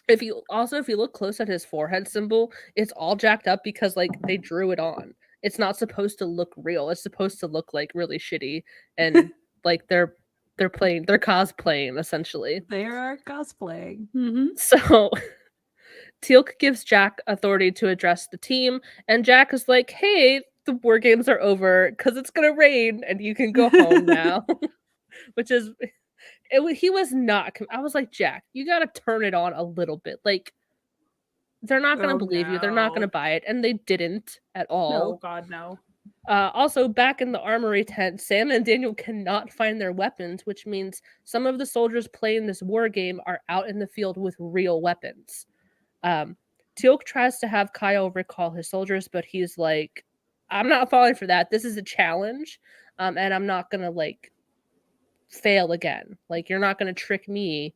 If you look close at his forehead symbol, it's all jacked up because like they drew it on. It's not supposed to look real. It's supposed to look like really shitty, and like they're cosplaying essentially. They are cosplaying. So Teal'c gives Jack authority to address the team, and Jack is like, "Hey, the war games are over because it's gonna rain, and you can go home now," which is. He was not. I was like, Jack, you got to turn it on a little bit. Like, they're not going to believe you. They're not going to buy it. And they didn't at all. No, God, no. Also, back in the armory tent, Sam and Daniel cannot find their weapons, which means some of the soldiers playing this war game are out in the field with real weapons. Teal'c tries to have Kyle recall his soldiers, but he's like, I'm not falling for that. This is a challenge. And I'm not going to, like, fail again. Like, you're not going to trick me.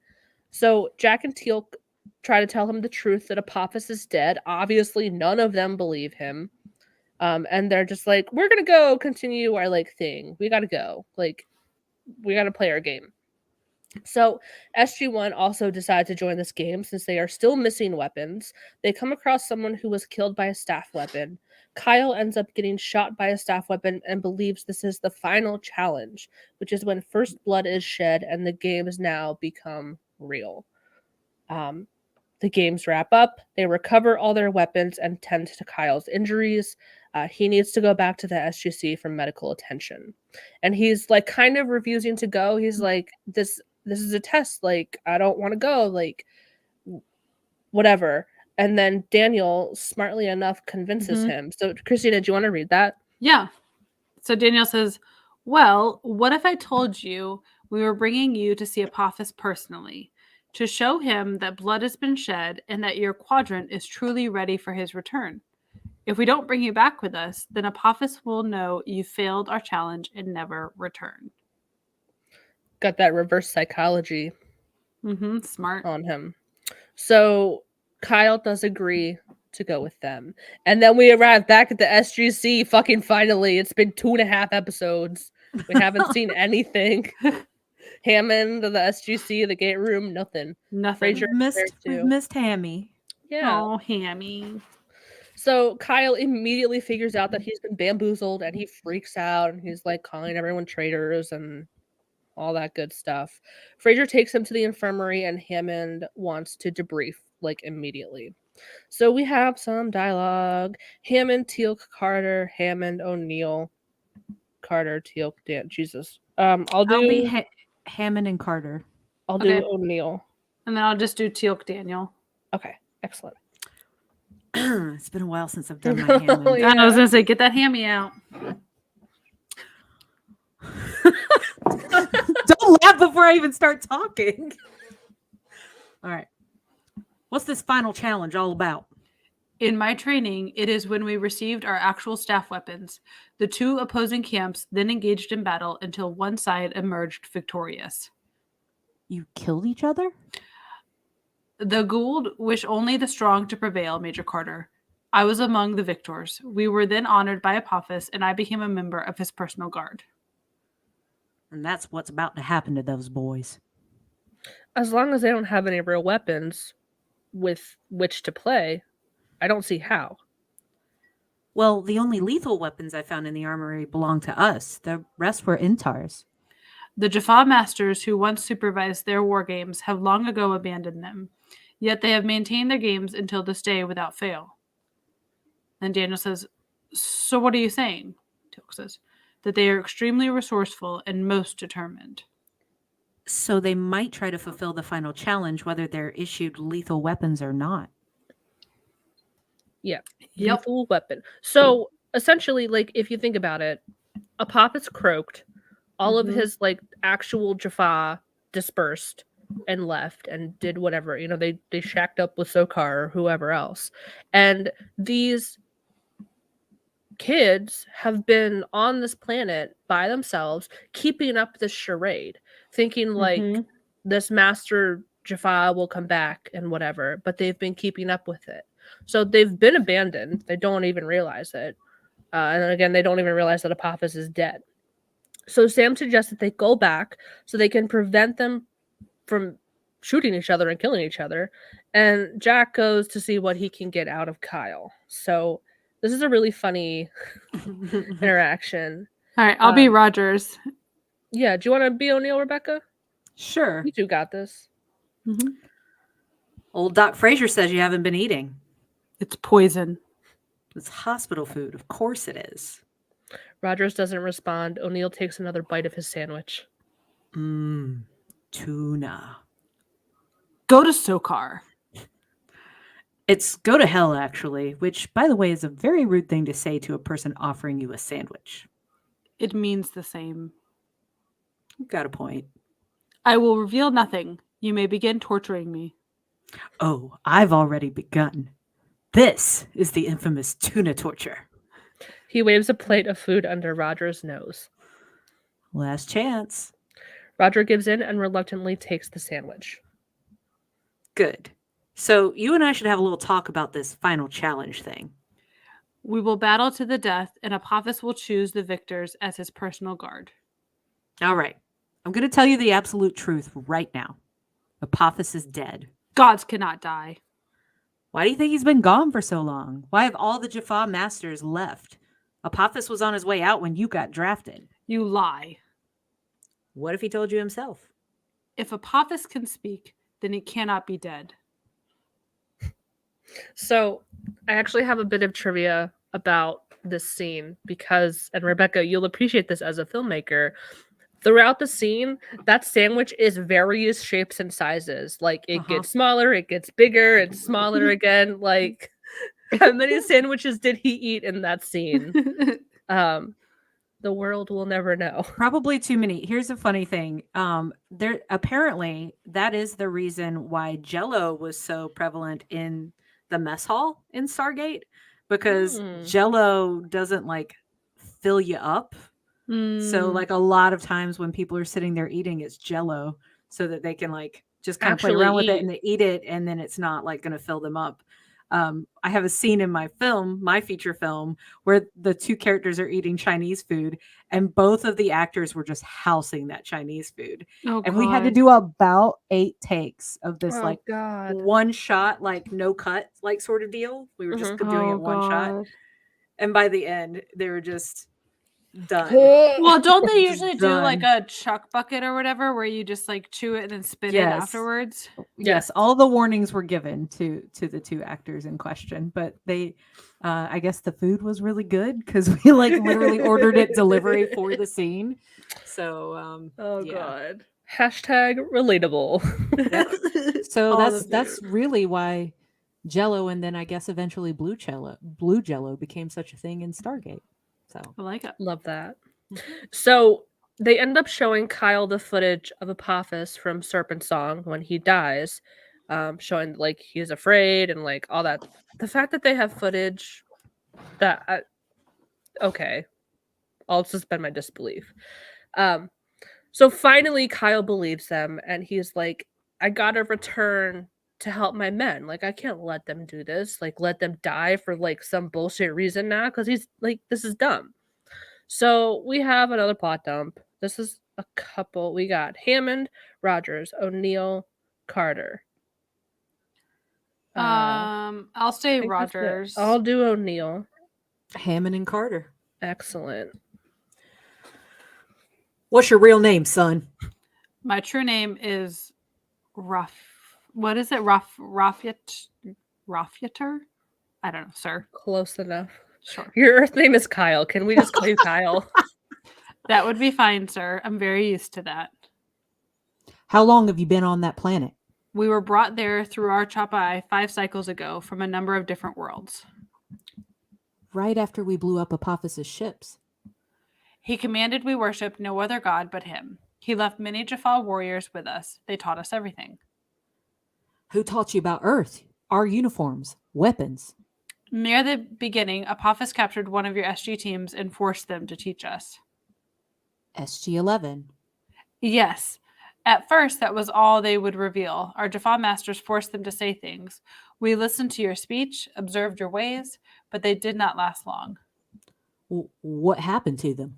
So Jack and Teal'c try to tell him the truth that Apophis is dead. Obviously, none of them believe him. And they're just like, we're going to go continue our, like, thing. We got to go. Like, we got to play our game. So SG-1 also decide to join this game since they are still missing weapons. They come across someone who was killed by a staff weapon. Kyle ends up getting shot by a staff weapon and believes this is the final challenge, which is when first blood is shed and the games now become real. The games wrap up. They recover all their weapons and tend to Kyle's injuries. He needs to go back to the SGC for medical attention. And he's like kind of refusing to go. He's like, this is a test. Like, I don't want to go. Like, whatever. And then Daniel, smartly enough, convinces him. So, Christina, do you want to read that? Yeah. So Daniel says, well, what if I told you we were bringing you to see Apophis personally, to show him that blood has been shed and that your quadrant is truly ready for his return? If we don't bring you back with us, then Apophis will know you failed our challenge and never return. Got that reverse psychology Smart on him. So Kyle does agree to go with them. And then we arrive back at the SGC. Fucking finally. It's been 2.5 episodes. We haven't seen anything. Hammond, the SGC, the gate room, nothing. Nothing. Fraser We've missed Hammy. Yeah. Oh, Hammy. So Kyle immediately figures out that he's been bamboozled and he freaks out and he's like calling everyone traitors and all that good stuff. Frasier takes him to the infirmary and Hammond wants to debrief like immediately. So we have some dialogue. Hammond, Teal'c, Carter, Hammond, O'Neill, Carter, Teal'c, Dan. Jesus. I'll be Hammond and Carter. I'll do O'Neill. And then I'll just do Teal'c, Daniel. Okay, excellent. It's been a while since I've done my Hammond. Yeah. I was gonna say, get that hammy out. Don't laugh before I even start talking. All right. What's this final challenge all about? In my training, it is when we received our actual staff weapons. The two opposing camps then engaged in battle until one side emerged victorious. You killed each other? The Goa'uld wish only the strong to prevail, Major Carter. I was among the victors. We were then honored by Apophis, and I became a member of his personal guard. And that's what's about to happen to those boys. As long as they don't have any real weapons with which to play, I don't see how. Well, the only lethal weapons I found in the armory belong to us. The rest were Intar's. The Jaffa masters who once supervised their war games have long ago abandoned them, yet they have maintained their games until this day without fail. And Daniel says, so what are you saying? Teal'c says, that they are extremely resourceful and most determined. So they might try to fulfill the final challenge, whether they're issued lethal weapons or not. Yeah. Lethal weapon. So essentially, like, if you think about it, Apophis croaked. All of his like actual Jaffa dispersed and left and did whatever. You know, they shacked up with Sokar or whoever else. And these kids have been on this planet by themselves, keeping up this charade, thinking like this master Jaffa will come back and whatever, but they've been keeping up with it. So they've been abandoned. They don't even realize it. And again, they don't even realize that Apophis is dead. So Sam suggests that they go back so they can prevent them from shooting each other and killing each other. And Jack goes to see what he can get out of Kyle. So this is a really funny interaction. All right, I'll be Rogers. Yeah, do you want to be O'Neill, Rebecca? Sure. You two got this. Old Doc Frazier says you haven't been eating. It's poison. It's hospital food. Of course it is. Rogers doesn't respond. O'Neill takes another bite of his sandwich. Tuna. Go to Sokar. It's go to hell, actually, which, by the way, is a very rude thing to say to a person offering you a sandwich. It means the same. You've got a point. I will reveal nothing. You may begin torturing me. Oh, I've already begun. This is the infamous tuna torture. He waves a plate of food under Roger's nose. Last chance. Roger gives in and reluctantly takes the sandwich. Good. So you and I should have a little talk about this final challenge thing. We will battle to the death, and Apophis will choose the victors as his personal guard. All right. I'm going to tell you the absolute truth right now. Apophis is dead. Gods cannot die. Why do you think he's been gone for so long? Why have all the Jaffa masters left? Apophis was on his way out when you got drafted. You lie. What if he told you himself? If Apophis can speak, then he cannot be dead. So I actually have a bit of trivia about this scene because, and Rebecca, you'll appreciate this as a filmmaker. Throughout the scene, that sandwich is various shapes and sizes. Like it gets smaller, it gets bigger, it's smaller again. Like how many sandwiches did he eat in that scene? The world will never know. Probably too many. Here's a funny thing. There apparently that is the reason why Jell-O was so prevalent in the mess hall in Stargate, because Jell-O doesn't like fill you up. So like a lot of times when people are sitting there eating, it's Jell-O so that they can like just kind of play around with it and they eat it, and then it's not like going to fill them up. I have a scene in my feature film, where the two characters are eating Chinese food, and both of the actors were just housing that Chinese food. Oh, And we had to God. do about 8 takes of this Oh God. one shot, no cut, sort of deal. We were just doing it one shot. And by the end, they were just done. Well, don't they usually do like Done. a chuck bucket or whatever where you just like chew it and then spit it Yes. afterwards? Yes, all the warnings were given to the two actors in question, but they I guess the food was really good because we literally ordered it delivery for the scene. So Oh yeah. God. Hashtag relatable. So All the that's really why Jello, and then I guess eventually blue Jello became such a thing in Stargate. So I like it. Love that. So they end up showing Kyle the footage of Apophis from Serpent Song when he dies, showing like he's afraid and like all that. The fact that they have footage that okay, I'll suspend my disbelief. So finally Kyle believes them and he's like, I gotta return to help my men. Like I can't let them do this. Like let them die for like some bullshit reason now because he's like this is dumb. So we have another plot dump. This is a couple. We got Hammond, Rogers, O'Neill, Carter. I'll say I think that's it. Rogers. I'll do O'Neill. Hammond and Carter. Excellent. What's your real name, son? My true name is What is it? Rafieter? I don't know, sir. Close enough. Sure. Your Earth name is Kyle. Can we just call you Kyle? That would be fine, sir. I'm very used to that. How long have you been on that planet? We were brought there through our Chapai 5 cycles ago from a number of different worlds. Right after we blew up Apophis' ships. He commanded we worship no other god but him. He left many Jaffa warriors with us. They taught us everything. Who taught you about Earth? Our uniforms, weapons. Near the beginning, Apophis captured one of your SG teams and forced them to teach us. SG-11. Yes. At first, that was all they would reveal. Our Jaffa masters forced them to say things. We listened to your speech, observed your ways, but they did not last long. What happened to them?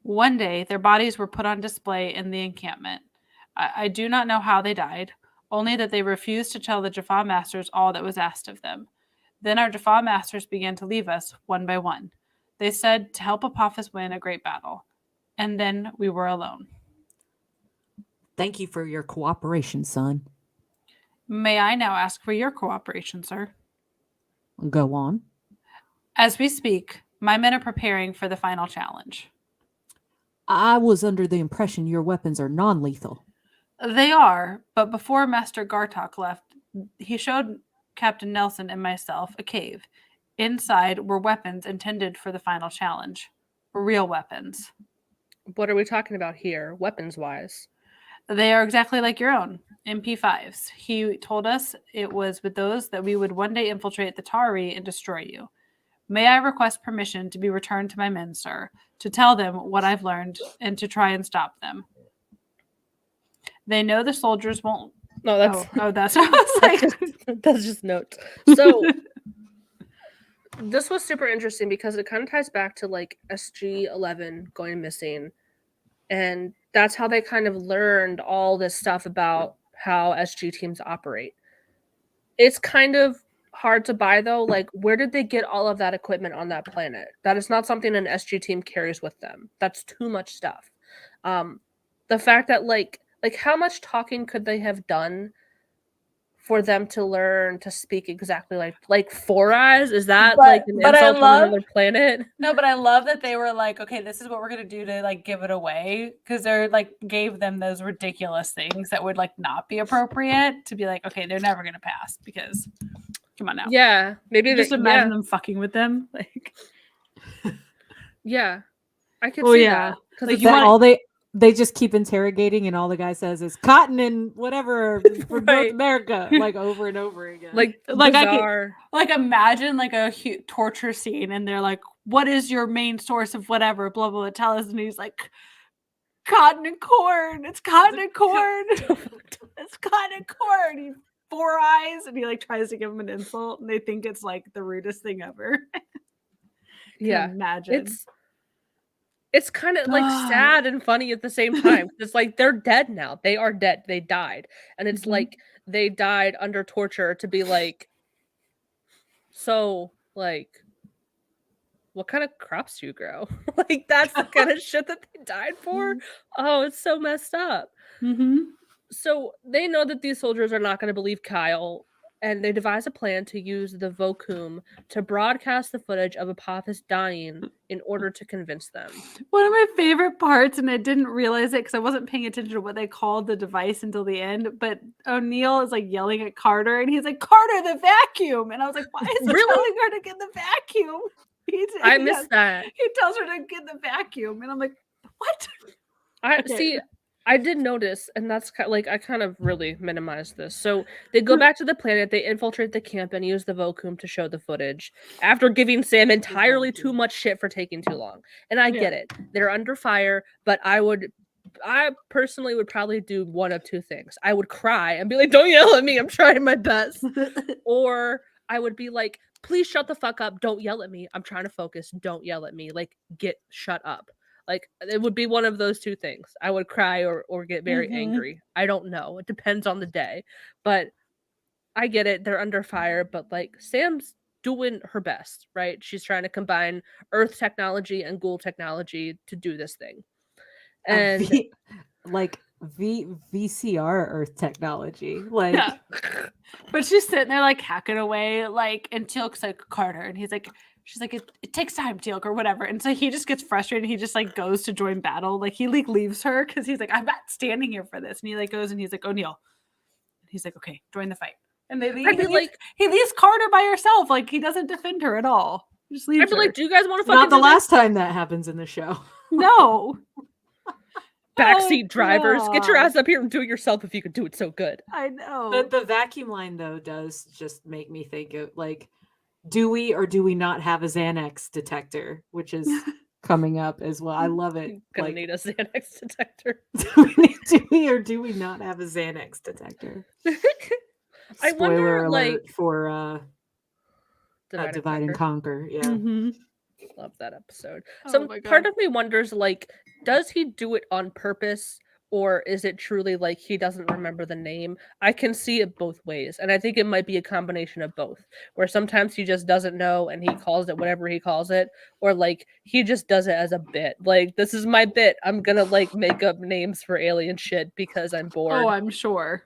One day, their bodies were put on display in the encampment. I do not know how they died, only that they refused to tell the Jaffa masters all that was asked of them. Then our Jaffa masters began to leave us one by one. They said to help Apophis win a great battle. And then we were alone. Thank you for your cooperation, son. May I now ask for your cooperation, sir? Go on. As we speak, my men are preparing for the final challenge. I was under the impression your weapons are non-lethal. They are, but before Master Gartok left, he showed Captain Nelson and myself a cave. Inside were weapons intended for the final challenge. Real weapons. What are we talking about here, weapons-wise? They are exactly like your own, MP5s. He told us it was with those that we would one day infiltrate the Tari and destroy you. May I request permission to be returned to my men, sir, to tell them what I've learned and to try and stop them? They know the soldiers won't. No, that's that's what I was like. that's just notes. So this was super interesting because it kind of ties back to like SG-11 going missing, and that's how they kind of learned all this stuff about how SG teams operate. It's kind of hard to buy though. Like, where did they get all of that equipment on that planet? That is not something an SG team carries with them. That's too much stuff. The fact that like how much talking could they have done for them to learn to speak exactly like Four Eyes? Is that like an insult on another planet? No, but I love that they were like, okay, this is what we're gonna do to like give it away, because they're like gave them those ridiculous things that would like not be appropriate to be like, okay, they're never gonna pass because come on now. Yeah, maybe just imagine them fucking with them, like. Yeah, I could Oh see yeah, that because like, it's you like, want- they just keep interrogating, and all the guy says is cotton and whatever for Right. North America, like over and over again. like I bizarre. could, like imagine like a torture scene, and they're like, "What is your main source of whatever?" Blah blah blah. Tell us, and he's like, "Cotton and corn. It's cotton and corn. It's cotton and corn." You 4 eyes, and he like tries to give him an insult, and they think it's like the rudest thing ever. Yeah, imagine. It's kind of like sad and funny at the same time. It's like they're dead now. They are dead. They died, and it's like they died under torture to be like, so like, what kind of crops do you grow? Like that's the kind of shit that they died for. Oh, it's so messed up. So they know that these soldiers are not going to believe Kyle, and they devise a plan to use the Vocoom to broadcast the footage of Apophis dying in order to convince them. One of my favorite parts, and I didn't realize it because I wasn't paying attention to what they called the device until the end, but O'Neill is like yelling at Carter, and he's like, Carter, the vacuum! And I was like, why is he telling her to get the vacuum? I missed that. He tells her to get the vacuum, and I'm like, what? See, I did notice, and that's like I kind of really minimized this. So they go back to the planet, they infiltrate the camp, and use the Vocoom to show the footage after giving Sam entirely too much shit for taking too long. And I get it; they're under fire, but I personally would probably do one of two things: I would cry and be like, "Don't yell at me! I'm trying my best," or I would be like, please shut the fuck up. Don't yell at me. I'm trying to focus. Don't yell at me. Like, shut up. Like, it would be one of those two things. I would cry or get very angry. I don't know. It depends on the day. But I get it. They're under fire. But, like, Sam's doing her best, right? She's trying to combine Earth technology and Ghoul technology to do this thing. And VCR Earth technology, like, but she's sitting there like hacking away, like, and Teal'c's like, Carter, and he's like, she's like, it takes time, Teal'c, or whatever, and so he just gets frustrated. And he just like goes to join battle, like he like leaves her because he's like, I'm not standing here for this, and he like goes and he's like, O'Neill, and he's like, okay, join the fight, and they leave. He leaves Carter by herself, like he doesn't defend her at all. He just leaves her. Like, do you guys want to? Not the last time that happens in the show. No. Backseat drivers, get your ass up here and do it yourself if you could do it so good. I know. The vacuum line though does just make me think of like, do we or do we not have a Xanax detector, which is coming up as well. I love it. Gonna need a Xanax detector. do we or do we not have a Xanax detector? I wonder, alert for Divide and Conquer. Yeah. Love that episode. So part of me wonders, like, does he do it on purpose, or is it truly like he doesn't remember the name? I can see it both ways, and I think it might be a combination of both, where sometimes he just doesn't know and he calls it whatever he calls it, or like he just does it as a bit. Like, this is my bit. I'm gonna like make up names for alien shit because I'm bored. Oh, I'm sure.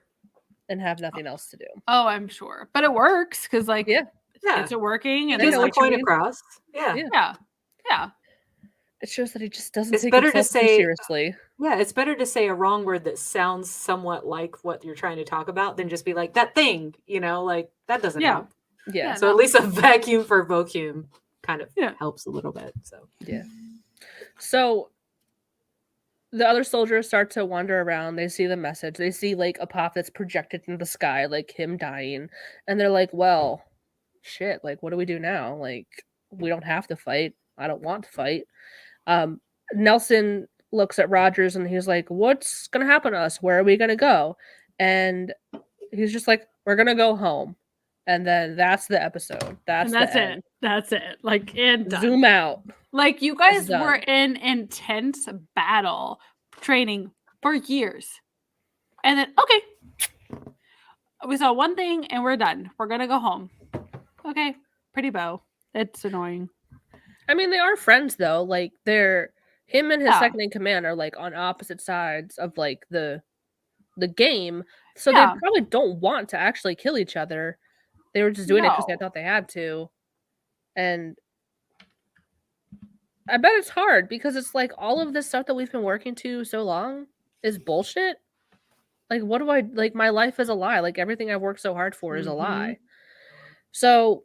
And have nothing else to do. Oh, I'm sure. But it works because like it's working and it's the point across. Yeah. It shows that he just doesn't take himself too seriously. Yeah, it's better to say a wrong word that sounds somewhat like what you're trying to talk about than just be like, that thing, you know, like that doesn't help. Yeah. So at least a vacuum for Vocoom kind of helps a little bit. So So the other soldiers start to wander around. They see the message. They see like Apophis projected in the sky, like him dying. And they're like, well, shit, like what do we do now? Like, we don't have to fight. I don't want to fight. Nelson looks at Rogers and he's like, what's gonna happen to us? Where are we gonna go? And he's just like, we're gonna go home. And then that's the episode. That's it. That's it. Like, and done. Zoom out. Like, you guys were in intense battle training for years. And then, okay, we saw one thing and we're done. We're gonna go home. Okay, pretty bow. It's annoying. I mean, they are friends though. Like, him and his second in command are like on opposite sides of like the game, so they probably don't want to actually kill each other. They were just doing it because they thought they had to, and I bet it's hard because it's like all of this stuff that we've been working to so long is bullshit. Like, what do I like? My life is a lie. Like, everything I've worked so hard for is a lie. So,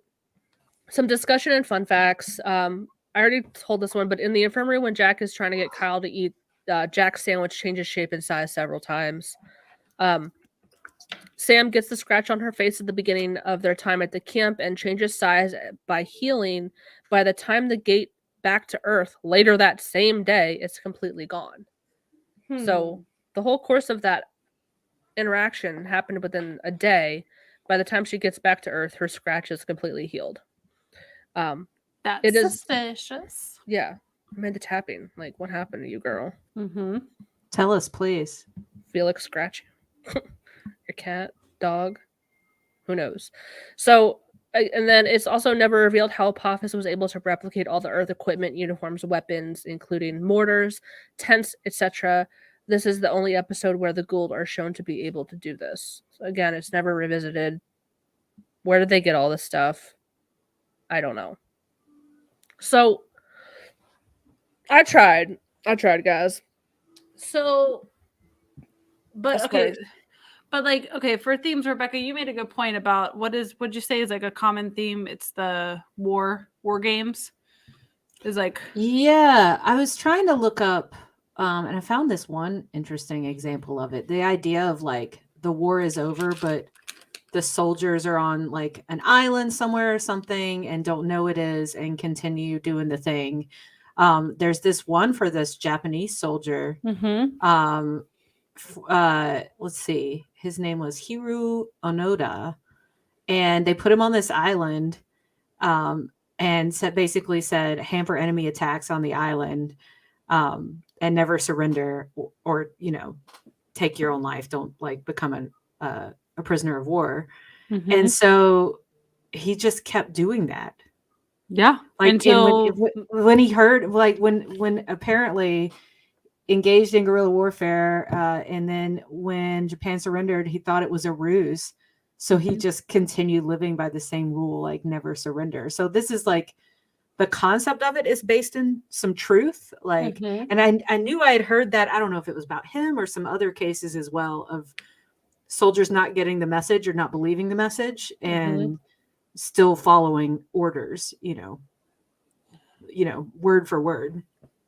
some discussion and fun facts. I already told this one, but in the infirmary, when Jack is trying to get Kyle to eat, Jack's sandwich changes shape and size several times. Sam gets the scratch on her face at the beginning of their time at the camp and changes size by healing. By the time the gate back to Earth later that same day, it's completely gone. So the whole course of that interaction happened within a day, by the time she gets back to Earth, her scratch is completely healed. That's it is suspicious. Yeah, Amanda tapping. Like, what happened to you, girl? Mm-hmm. Tell us, please. Felix scratch your cat, dog, who knows? So, and then it's also never revealed how Apophis was able to replicate all the Earth equipment, uniforms, weapons, including mortars, tents, etc. This is the only episode where the Goa'uld are shown to be able to do this. So again, it's never revisited. Where did they get all this stuff? I don't know. So, I tried, guys. So, but That's okay. great. But like, okay, for themes, Rebecca, you made a good point about what'd you say is like a common theme? It's the war games. Is like, yeah, I was trying to look up and I found this one interesting example of it. The idea of like the war is over, but the soldiers are on like an island somewhere or something and don't know it is and continue doing the thing. There's this one for this Japanese soldier. Let's see, his name was Hiru Onoda, and they put him on this island and basically said hamper enemy attacks on the island and never surrender or take your own life, don't like become a prisoner of war. And so he just kept doing that, like until when he heard, like when apparently engaged in guerrilla warfare, and then when Japan surrendered, he thought it was a ruse, so he just continued living by the same rule, like never surrender. So this is like the concept of it is based in some truth, like and I knew I had heard that. I don't know if it was about him or some other cases as well of soldiers not getting the message or not believing the message and still following orders, word for word.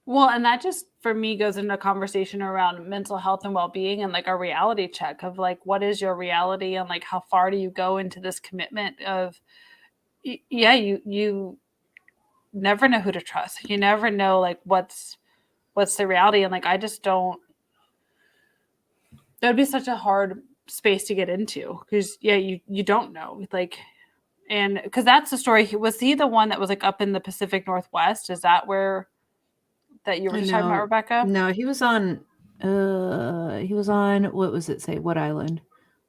Well, and that just for me goes into a conversation around mental health and well-being and like a reality check of like, what is your reality and like how far do you go into this commitment of you never know who to trust. You never know like what's the reality. And like I just don't, that'd be such a hard space to get into because you don't know, like, and because that's the story. Was he the one that was like up in the Pacific Northwest? Is that where that you were just talking about, Rebecca? No, he was on what was it say? What island?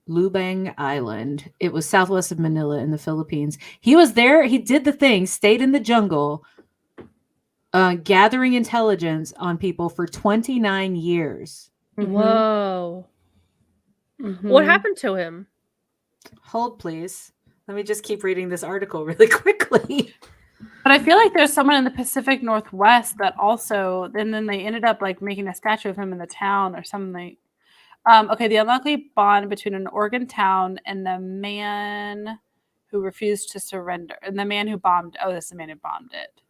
Lubang Island. It was southwest of Manila in the Philippines. He was there. He did the thing, stayed in the jungle, gathering intelligence on people for 29 years. Whoa. What happened to him? Hold, please. Let me just keep reading this article really quickly. But I feel like there's someone in the Pacific Northwest that also, and then they ended up like making a statue of him in the town or something. Okay, the unlikely bond between an Oregon town and the man who refused to surrender, and the man who bombed. Oh, this is the man who bombed it.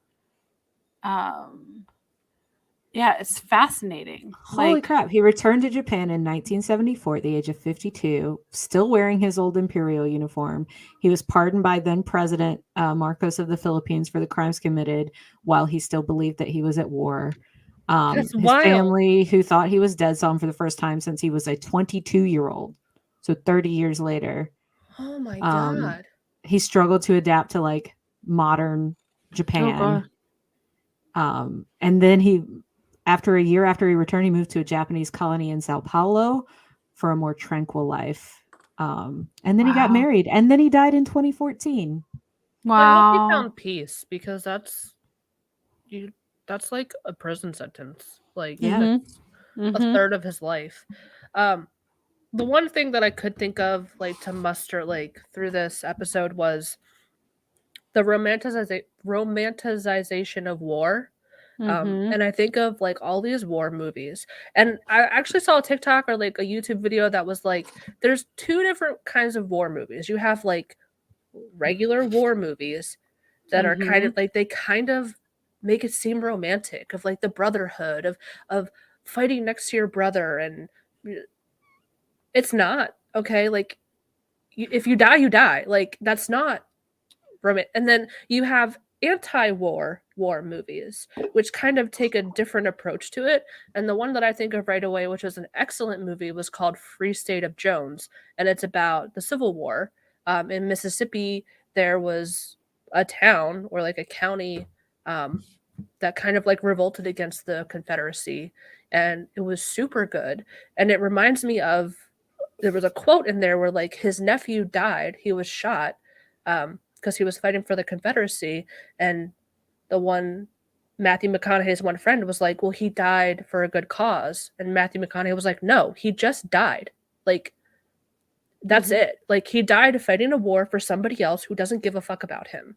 Yeah, it's fascinating. Holy crap. He returned to Japan in 1974 at the age of 52, still wearing his old imperial uniform. He was pardoned by then President Marcos of the Philippines for the crimes committed while he still believed that he was at war. His family, who thought he was dead, saw him for the first time since he was a 22-year-old. So 30 years later. Oh my God. He struggled to adapt to like modern Japan. And then after a year after he returned, he moved to a Japanese colony in Sao Paulo for a more tranquil life. And then he got married, and then he died in 2014. Wow. I hope he found peace, because that's like a prison sentence. Like a third of his life. The one thing that I could think of like to muster like through this episode was the romanticization of war. And I think of like all these war movies, and I actually saw a TikTok or like a YouTube video that was like, there's two different kinds of war movies. You have like regular war movies that are kind of like, they kind of make it seem romantic, of like the brotherhood of fighting next to your brother, and it's not okay. Like if you die, you die. Like that's not romantic. And then you have anti-war movies, which kind of take a different approach to it. And the one that I think of right away, which was an excellent movie, was called Free State of Jones, and it's about the Civil War. In Mississippi, there was a town or like a county that kind of like revolted against the Confederacy, and it was super good. And it reminds me of, there was a quote in there where like his nephew died, he was shot because he was fighting for the Confederacy, and the one Matthew McConaughey's one friend was like, well, he died for a good cause, and Matthew McConaughey was like, no, he just died, like that's it. Like he died fighting a war for somebody else who doesn't give a fuck about him.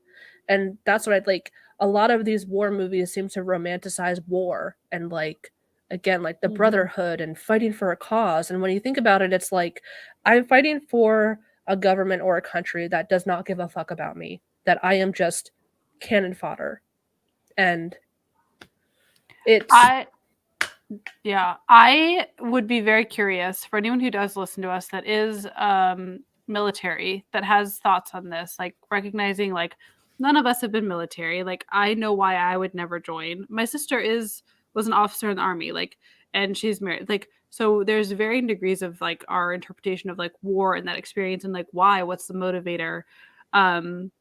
And that's what I'd like. A lot of these war movies seem to romanticize war and like, again, like the brotherhood and fighting for a cause. And when you think about it, it's like, I'm fighting for a government or a country that does not give a fuck about me, that I am just cannon fodder. And it's I would be very curious for anyone who does listen to us that is military, that has thoughts on this, like recognizing like none of us have been military. Like I know why I would never join. My sister was an officer in the Army, like, and she's married. Like, so there's varying degrees of like our interpretation of like war and that experience and like why, what's the motivator. And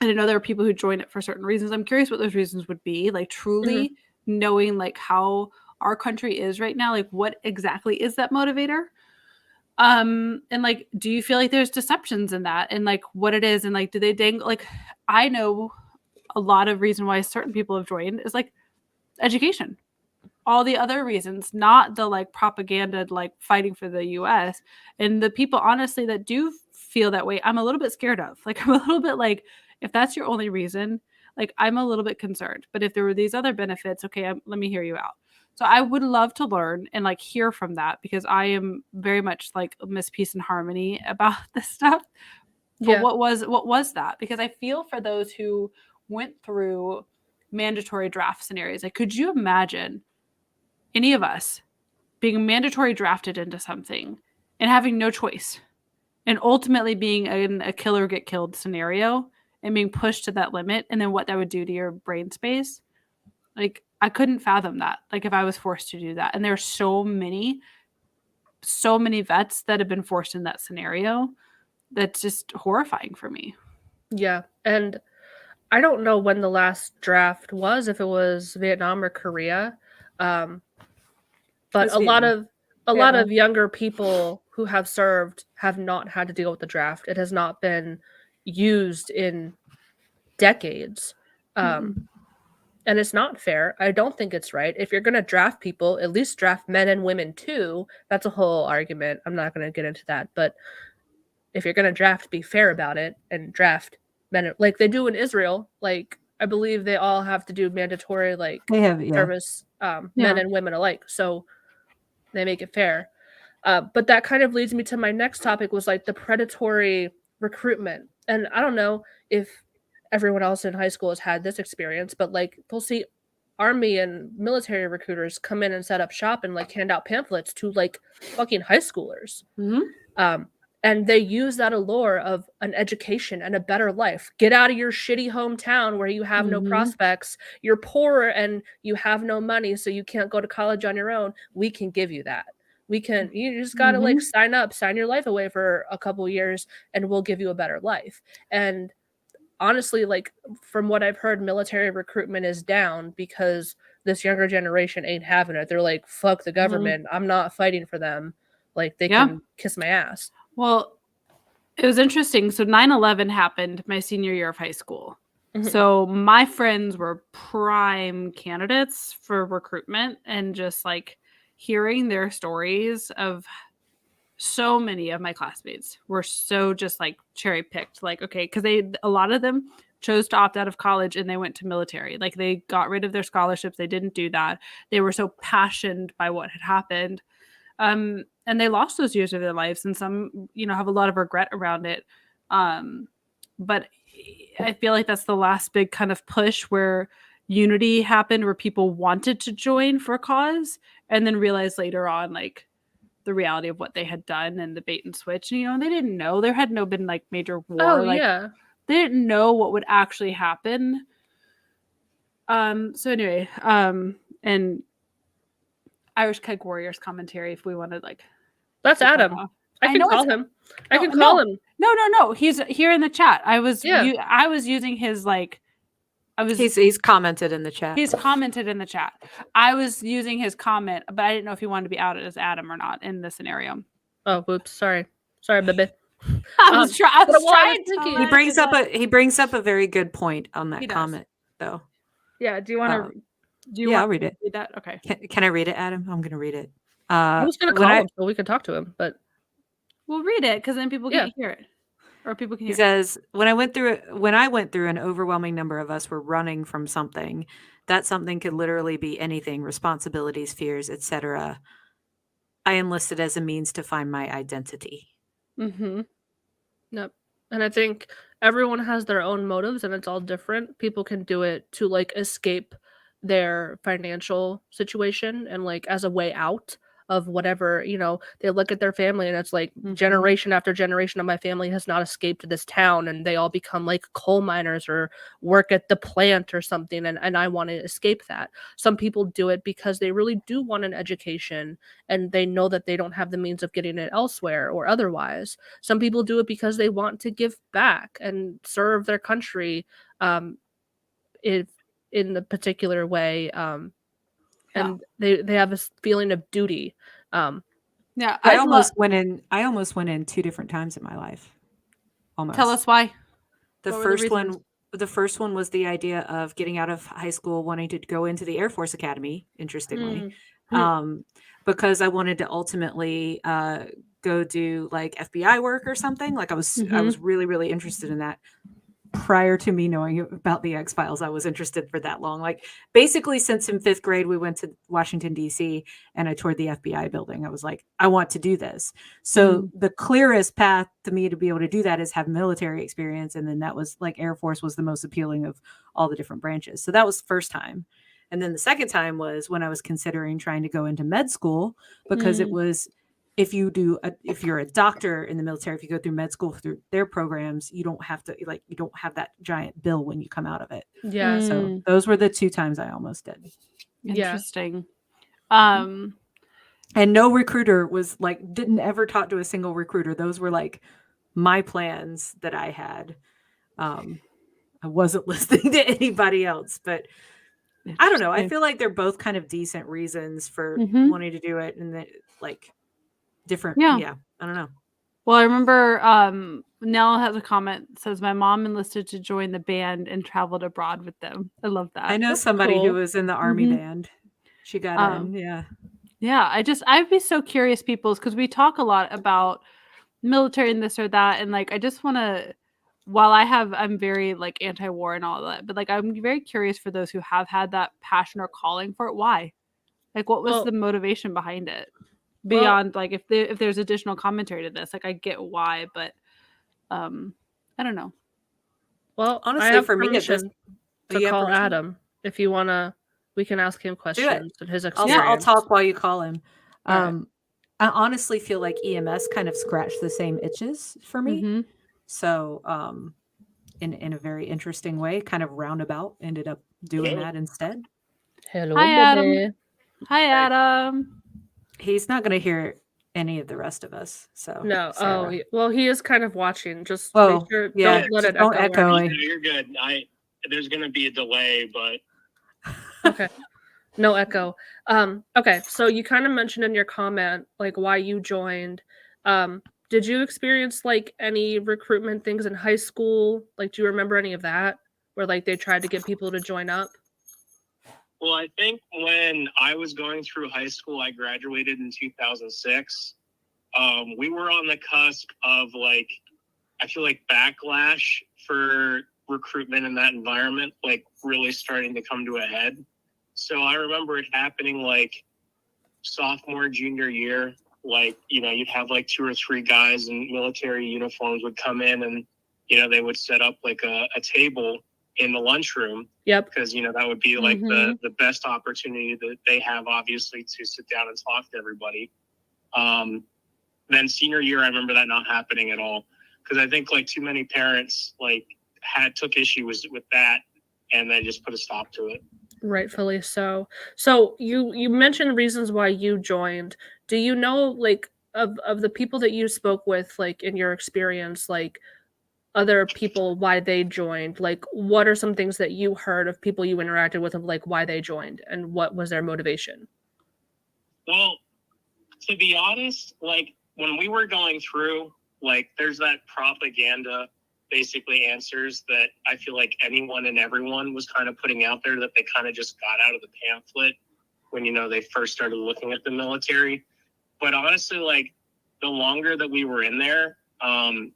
I know there are people who join it for certain reasons. I'm curious what those reasons would be, like truly knowing like how our country is right now, like what exactly is that motivator, and like do you feel like there's deceptions in that, and like what it is, and like do they dangle, like I know a lot of reason why certain people have joined is like education, all the other reasons, not the like propaganda, like fighting for the US. And the people honestly that do feel that way, I'm a little bit scared of. Like I'm a little bit like, if that's your only reason, like I'm a little bit concerned. But if there were these other benefits, okay, let me hear you out. So I would love to learn and like hear from that, because I am very much like Miss Peace and Harmony about this stuff. But what was that? Because I feel for those who went through mandatory draft scenarios. Like, could you imagine any of us being mandatory drafted into something and having no choice, and ultimately being in a kill or get killed scenario and being pushed to that limit, and then what that would do to your brain space? Like, I couldn't fathom that, like if I was forced to do that. And there's so many vets that have been forced in that scenario. That's just horrifying for me. Yeah. And I don't know when the last draft was, if it was Vietnam or Korea. But a lot of younger people who have served have not had to deal with the draft. It has not been used in decades. And it's not fair. I don't think it's right. If you're going to draft people, at least draft men and women too. That's a whole argument. I'm not going to get into that. But if you're going to draft, be fair about it and draft men, like they do in Israel. Like I believe they all have to do mandatory like service, men and women alike. So they make it fair. But that kind of leads me to my next topic, was like the predatory recruitment. And I don't know if everyone else in high school has had this experience, but like they'll see army and military recruiters come in and set up shop and like hand out pamphlets to like fucking high schoolers. And they use that allure of an education and a better life. Get out of your shitty hometown where you have no prospects. You're poor and you have no money, so you can't go to college on your own. We can give you that. You just got to like sign your life away for a couple years and we'll give you a better life. And honestly, like from what I've heard, military recruitment is down because this younger generation ain't having it. They're like, fuck the government. I'm not fighting for them. Like they can kiss my ass. Well, it was interesting. So 9/11 happened my senior year of high school. So my friends were prime candidates for recruitment, and just like hearing their stories of so many of my classmates were so just like cherry picked, like, okay, because a lot of them chose to opt out of college and they went to military. Like they got rid of their scholarships. They didn't do that. They were so passionate by what had happened. And they lost those years of their lives, and some, have a lot of regret around it. But I feel like that's the last big kind of push where unity happened, where people wanted to join for a cause and then realized later on, like, the reality of what they had done and the bait and switch. And, they didn't know. There had been like major war. They didn't know what would actually happen. So anyway, and Irish Keg Warriors commentary, if we wanted, like, that's Adam. I can know call it's- him. I No, can call no. him. No. He's here in the chat. I was using his like. He's commented in the chat. He's commented in the chat. I was using his comment, but I didn't know if he wanted to be outed as Adam or not in this scenario. Oh, whoops! Sorry, baby. I was trying thinking. to. He brings up a very good point on He that does. comment, though. Yeah. Do you want to? I'll read it. Read that? Okay. Can I read it, Adam? I'm going to read it. I was going to call him so we could talk to him, but we'll read it because then people can't hear it, or people can. He says, when I went through an overwhelming number of us were running from something. That something could literally be anything: responsibilities, fears, etc. I enlisted as a means to find my identity. Mm-hmm. Yep. And I think everyone has their own motives and it's all different. People can do it to like escape their financial situation and like as a way out of whatever, they look at their family and it's like generation after generation of my family has not escaped this town and they all become like coal miners or work at the plant or something. And I want to escape that. Some people do it because they really do want an education and they know that they don't have the means of getting it elsewhere or otherwise. Some people do it because they want to give back and serve their country in the particular way. And they have a feeling of duty. Yeah, I almost went in 2 different times in my life. Almost. Tell us why. The first one was the idea of getting out of high school, wanting to go into the Air Force Academy, interestingly, because I wanted to ultimately go do like FBI work or something. Like I was really, really interested in that. Prior to me knowing about the X-Files, I was interested for that long. Like basically since in 5th grade, we went to Washington, D.C. and I toured the FBI building. I was like, I want to do this. So the clearest path to me to be able to do that is have military experience. And then that was like Air Force was the most appealing of all the different branches. So that was the first time. And then the second time was when I was considering trying to go into med school because it was, if you're a doctor in the military, if you go through med school through their programs, you don't have that giant bill when you come out of it. Yeah. So those were the 2 times I almost did. Interesting. And no recruiter didn't ever talk to a single recruiter. Those were like my plans that I had. I wasn't listening to anybody else, but I don't know. I feel like they're both kind of decent reasons for wanting to do it. And that like, different. Yeah. I don't know. Well, I remember Nell has a comment that says my mom enlisted to join the band and traveled abroad with them. I love that. I know somebody who was in the army band. She got in. Yeah. I'd be so curious, peoples, because we talk a lot about military and this or that. And like, I just want to, while I'm very like anti-war and all that, but like, I'm very curious for those who have had that passion or calling for it. Why? Like, what was the motivation behind it? Beyond like if there's additional commentary to this, like I get why, but I don't know. Well, honestly, I have for me, to call Adam if you wanna. We can ask him questions and his experience. I'll talk while you call him. Right. I honestly feel like EMS kind of scratched the same itches for me. So, in a very interesting way, kind of roundabout, ended up doing that instead. Hello, hi baby. Adam. Hi Adam. He's not going to hear any of the rest of us. So no. Sarah. Well, he is kind of watching. Just make sure, yeah, don't let it don't echo. You're good. There's going to be a delay, but okay. No echo. Okay. So you kind of mentioned in your comment like why you joined. Did you experience like any recruitment things in high school? Like, do you remember any of that where like they tried to get people to join up? Well, I think when I was going through high school, I graduated in 2006. We were on the cusp of like, I feel like backlash for recruitment in that environment, like really starting to come to a head. So I remember it happening like sophomore, junior year, like, you'd have like 2 or 3 guys in military uniforms would come in and, they would set up like a table in the lunchroom. Yep. Because, that would be like the best opportunity that they have, obviously, to sit down and talk to everybody. Then senior year, I remember that not happening at all. Because I think like too many parents like took issue with that and then just put a stop to it. Rightfully so. So you mentioned reasons why you joined. Do you know like of the people that you spoke with, like in your experience, like other people, why they joined, like what are some things that you heard of people you interacted with of like why they joined and what was their motivation? Well, to be honest, like when we were going through, like there's that propaganda basically answers that I feel like anyone and everyone was kind of putting out there that they kind of just got out of the pamphlet when, you know, they first started looking at the military. But honestly, like the longer that we were in there,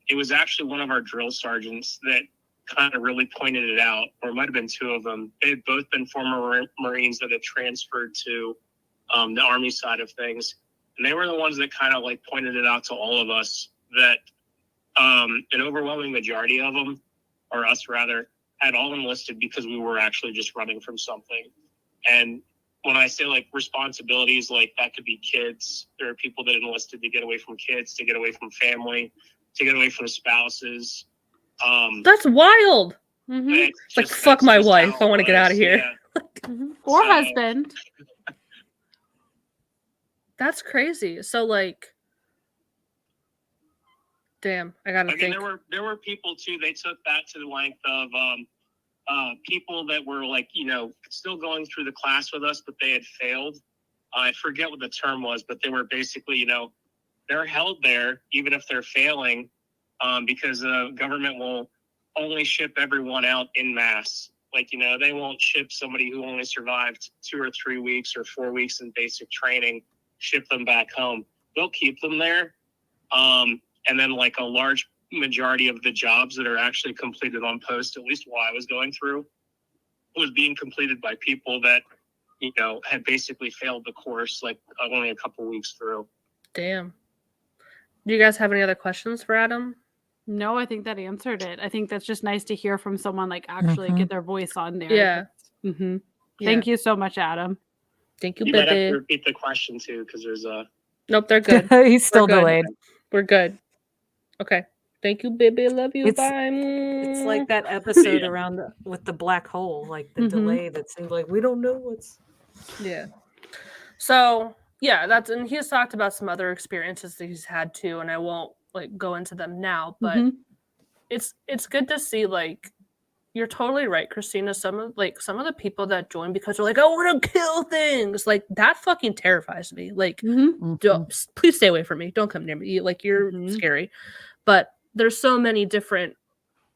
it was actually one of our drill sergeants that kind of really pointed it out, or it might have been two of them. They had both been former Marines that had transferred to the Army side of things. And they were the ones that kind of like pointed it out to all of us that an overwhelming majority of them, or us rather, had all enlisted because we were actually just running from something. And when I say like responsibilities, like that could be kids. There are people that enlisted to get away from kids, to get away from family, to get away from spouses. That's wild. It's like, just- fuck that's my just wife. how I want to it get out of was, here. yeah. Or So- husband. That's crazy. So like, damn, I gotta I mean, think. there were people too. They took that to the length of people that were like, you know, still going through the class with us, but they had failed. I forget what the term was, but they were basically, you know, they're held there even if they're failing, because the government will only ship everyone out in mass. Like, you know, they won't ship somebody who only survived 2 or 3 weeks or 4 weeks in basic training, ship them back home. They'll keep them there. And then like a large majority of the jobs that are actually completed on post, at least while I was going through, was being completed by people that, you know, had basically failed the course like only a couple weeks through. Damn. Do you guys have any other questions for Adam? No, I think that answered it. I think that's just nice to hear from someone like actually get their voice on there. Yeah. Mm-hmm. Yeah. Thank you so much, Adam. Thank you, You might have to baby. repeat the question too, because there's a Nope, they're good. He's still good. delayed. We're good. Okay. Thank you, baby. Love you. It's- Bye. It's like that episode Yeah. around with the black hole, like the Mhm. delay that seemed like we don't know what's. Yeah. So yeah, and he's talked about some other experiences that he's had too, and I won't like go into them now, but Mhm. it's good to see, like, you're totally right, Christina. Some of the people that join because they're like, I want to kill things, like that fucking terrifies me. Like, Mhm. please stay away from me. Don't come near me. Like, you're Mhm. scary. But there's so many different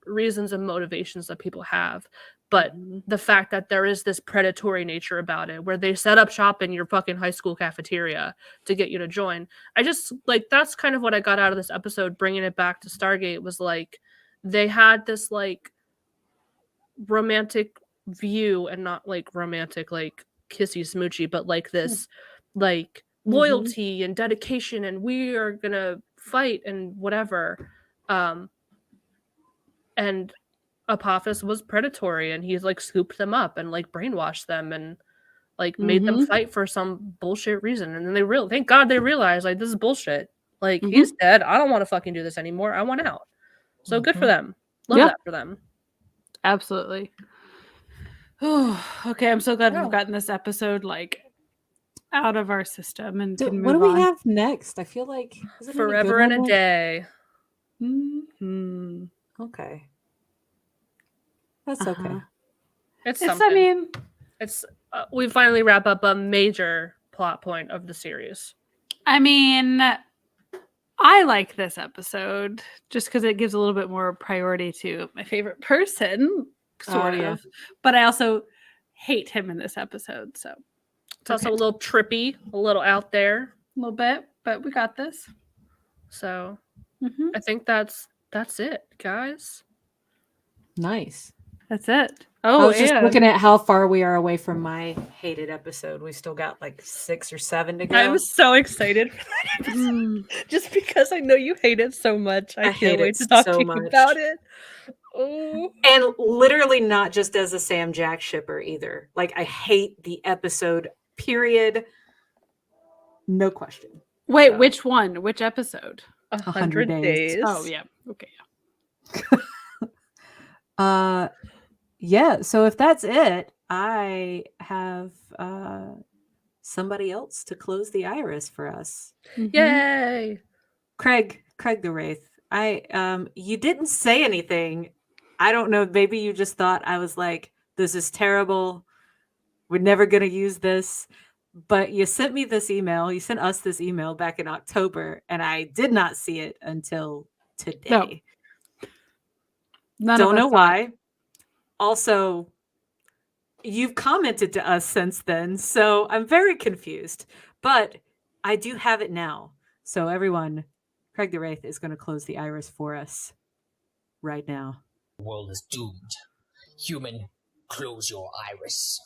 reasons and motivations that people have. But Mhm. the fact that there is this predatory nature about it, where they set up shop in your fucking high school cafeteria to get you to join. I just, like, that's kind of what I got out of this episode, bringing it back to Stargate, was like, they had this, like, romantic view, and not, like, romantic, like, kissy smoochy, but, like, this, like, loyalty and dedication, and we are gonna fight and whatever. And Apophis was predatory, and he's like scooped them up and like brainwashed them and like made them fight for some bullshit reason. And then thank God they realized, like, this is bullshit. Like, he's dead. I don't want to fucking do this anymore. I want out. So good for them. Love Yeah. that for them. Absolutely. Okay, I'm so glad we've gotten this episode like out of our system and can What move do on. we have next? I feel like isn't it Forever and a one? day. Mhm. Okay, that's Uh-huh. okay. It's It's, something. I mean, It's we finally wrap up a major plot point of the series. I like this episode just because it gives a little bit more priority to my favorite person, sort yeah. of. But I also hate him in this episode, so It's also a little trippy, a little out there. a little bit, but we got this. So Mhm. I think that's it, guys. Nice. That's it. I Oh, was just and looking at how far we are away from my hated episode. We still got like 6 or 7 to go. I'm so excited for that episode. Mm. Just because I know you hate it so much. I I hate can't wait it to talk so to you much. about it. Oh. And literally not just as a Sam Jack shipper either. Like, I hate the episode, period. No question. Wait, So- which one? Which episode? 100 days. days. Oh, yeah. Okay. Yeah, so if that's it, I have somebody else to close the iris for us. Yay! Craig the Wraith. You didn't say anything. I don't know. Maybe you just thought I was like, this is terrible. We're never going to use this. But you sent me this email. You sent us this email back in October, and I did not see it until today. No. Don't know why. Also, you've commented to us since then, so I'm very confused. But I do have it now. So everyone, Craig the Wraith is going to close the iris for us right now. The world is doomed. Human, close your iris.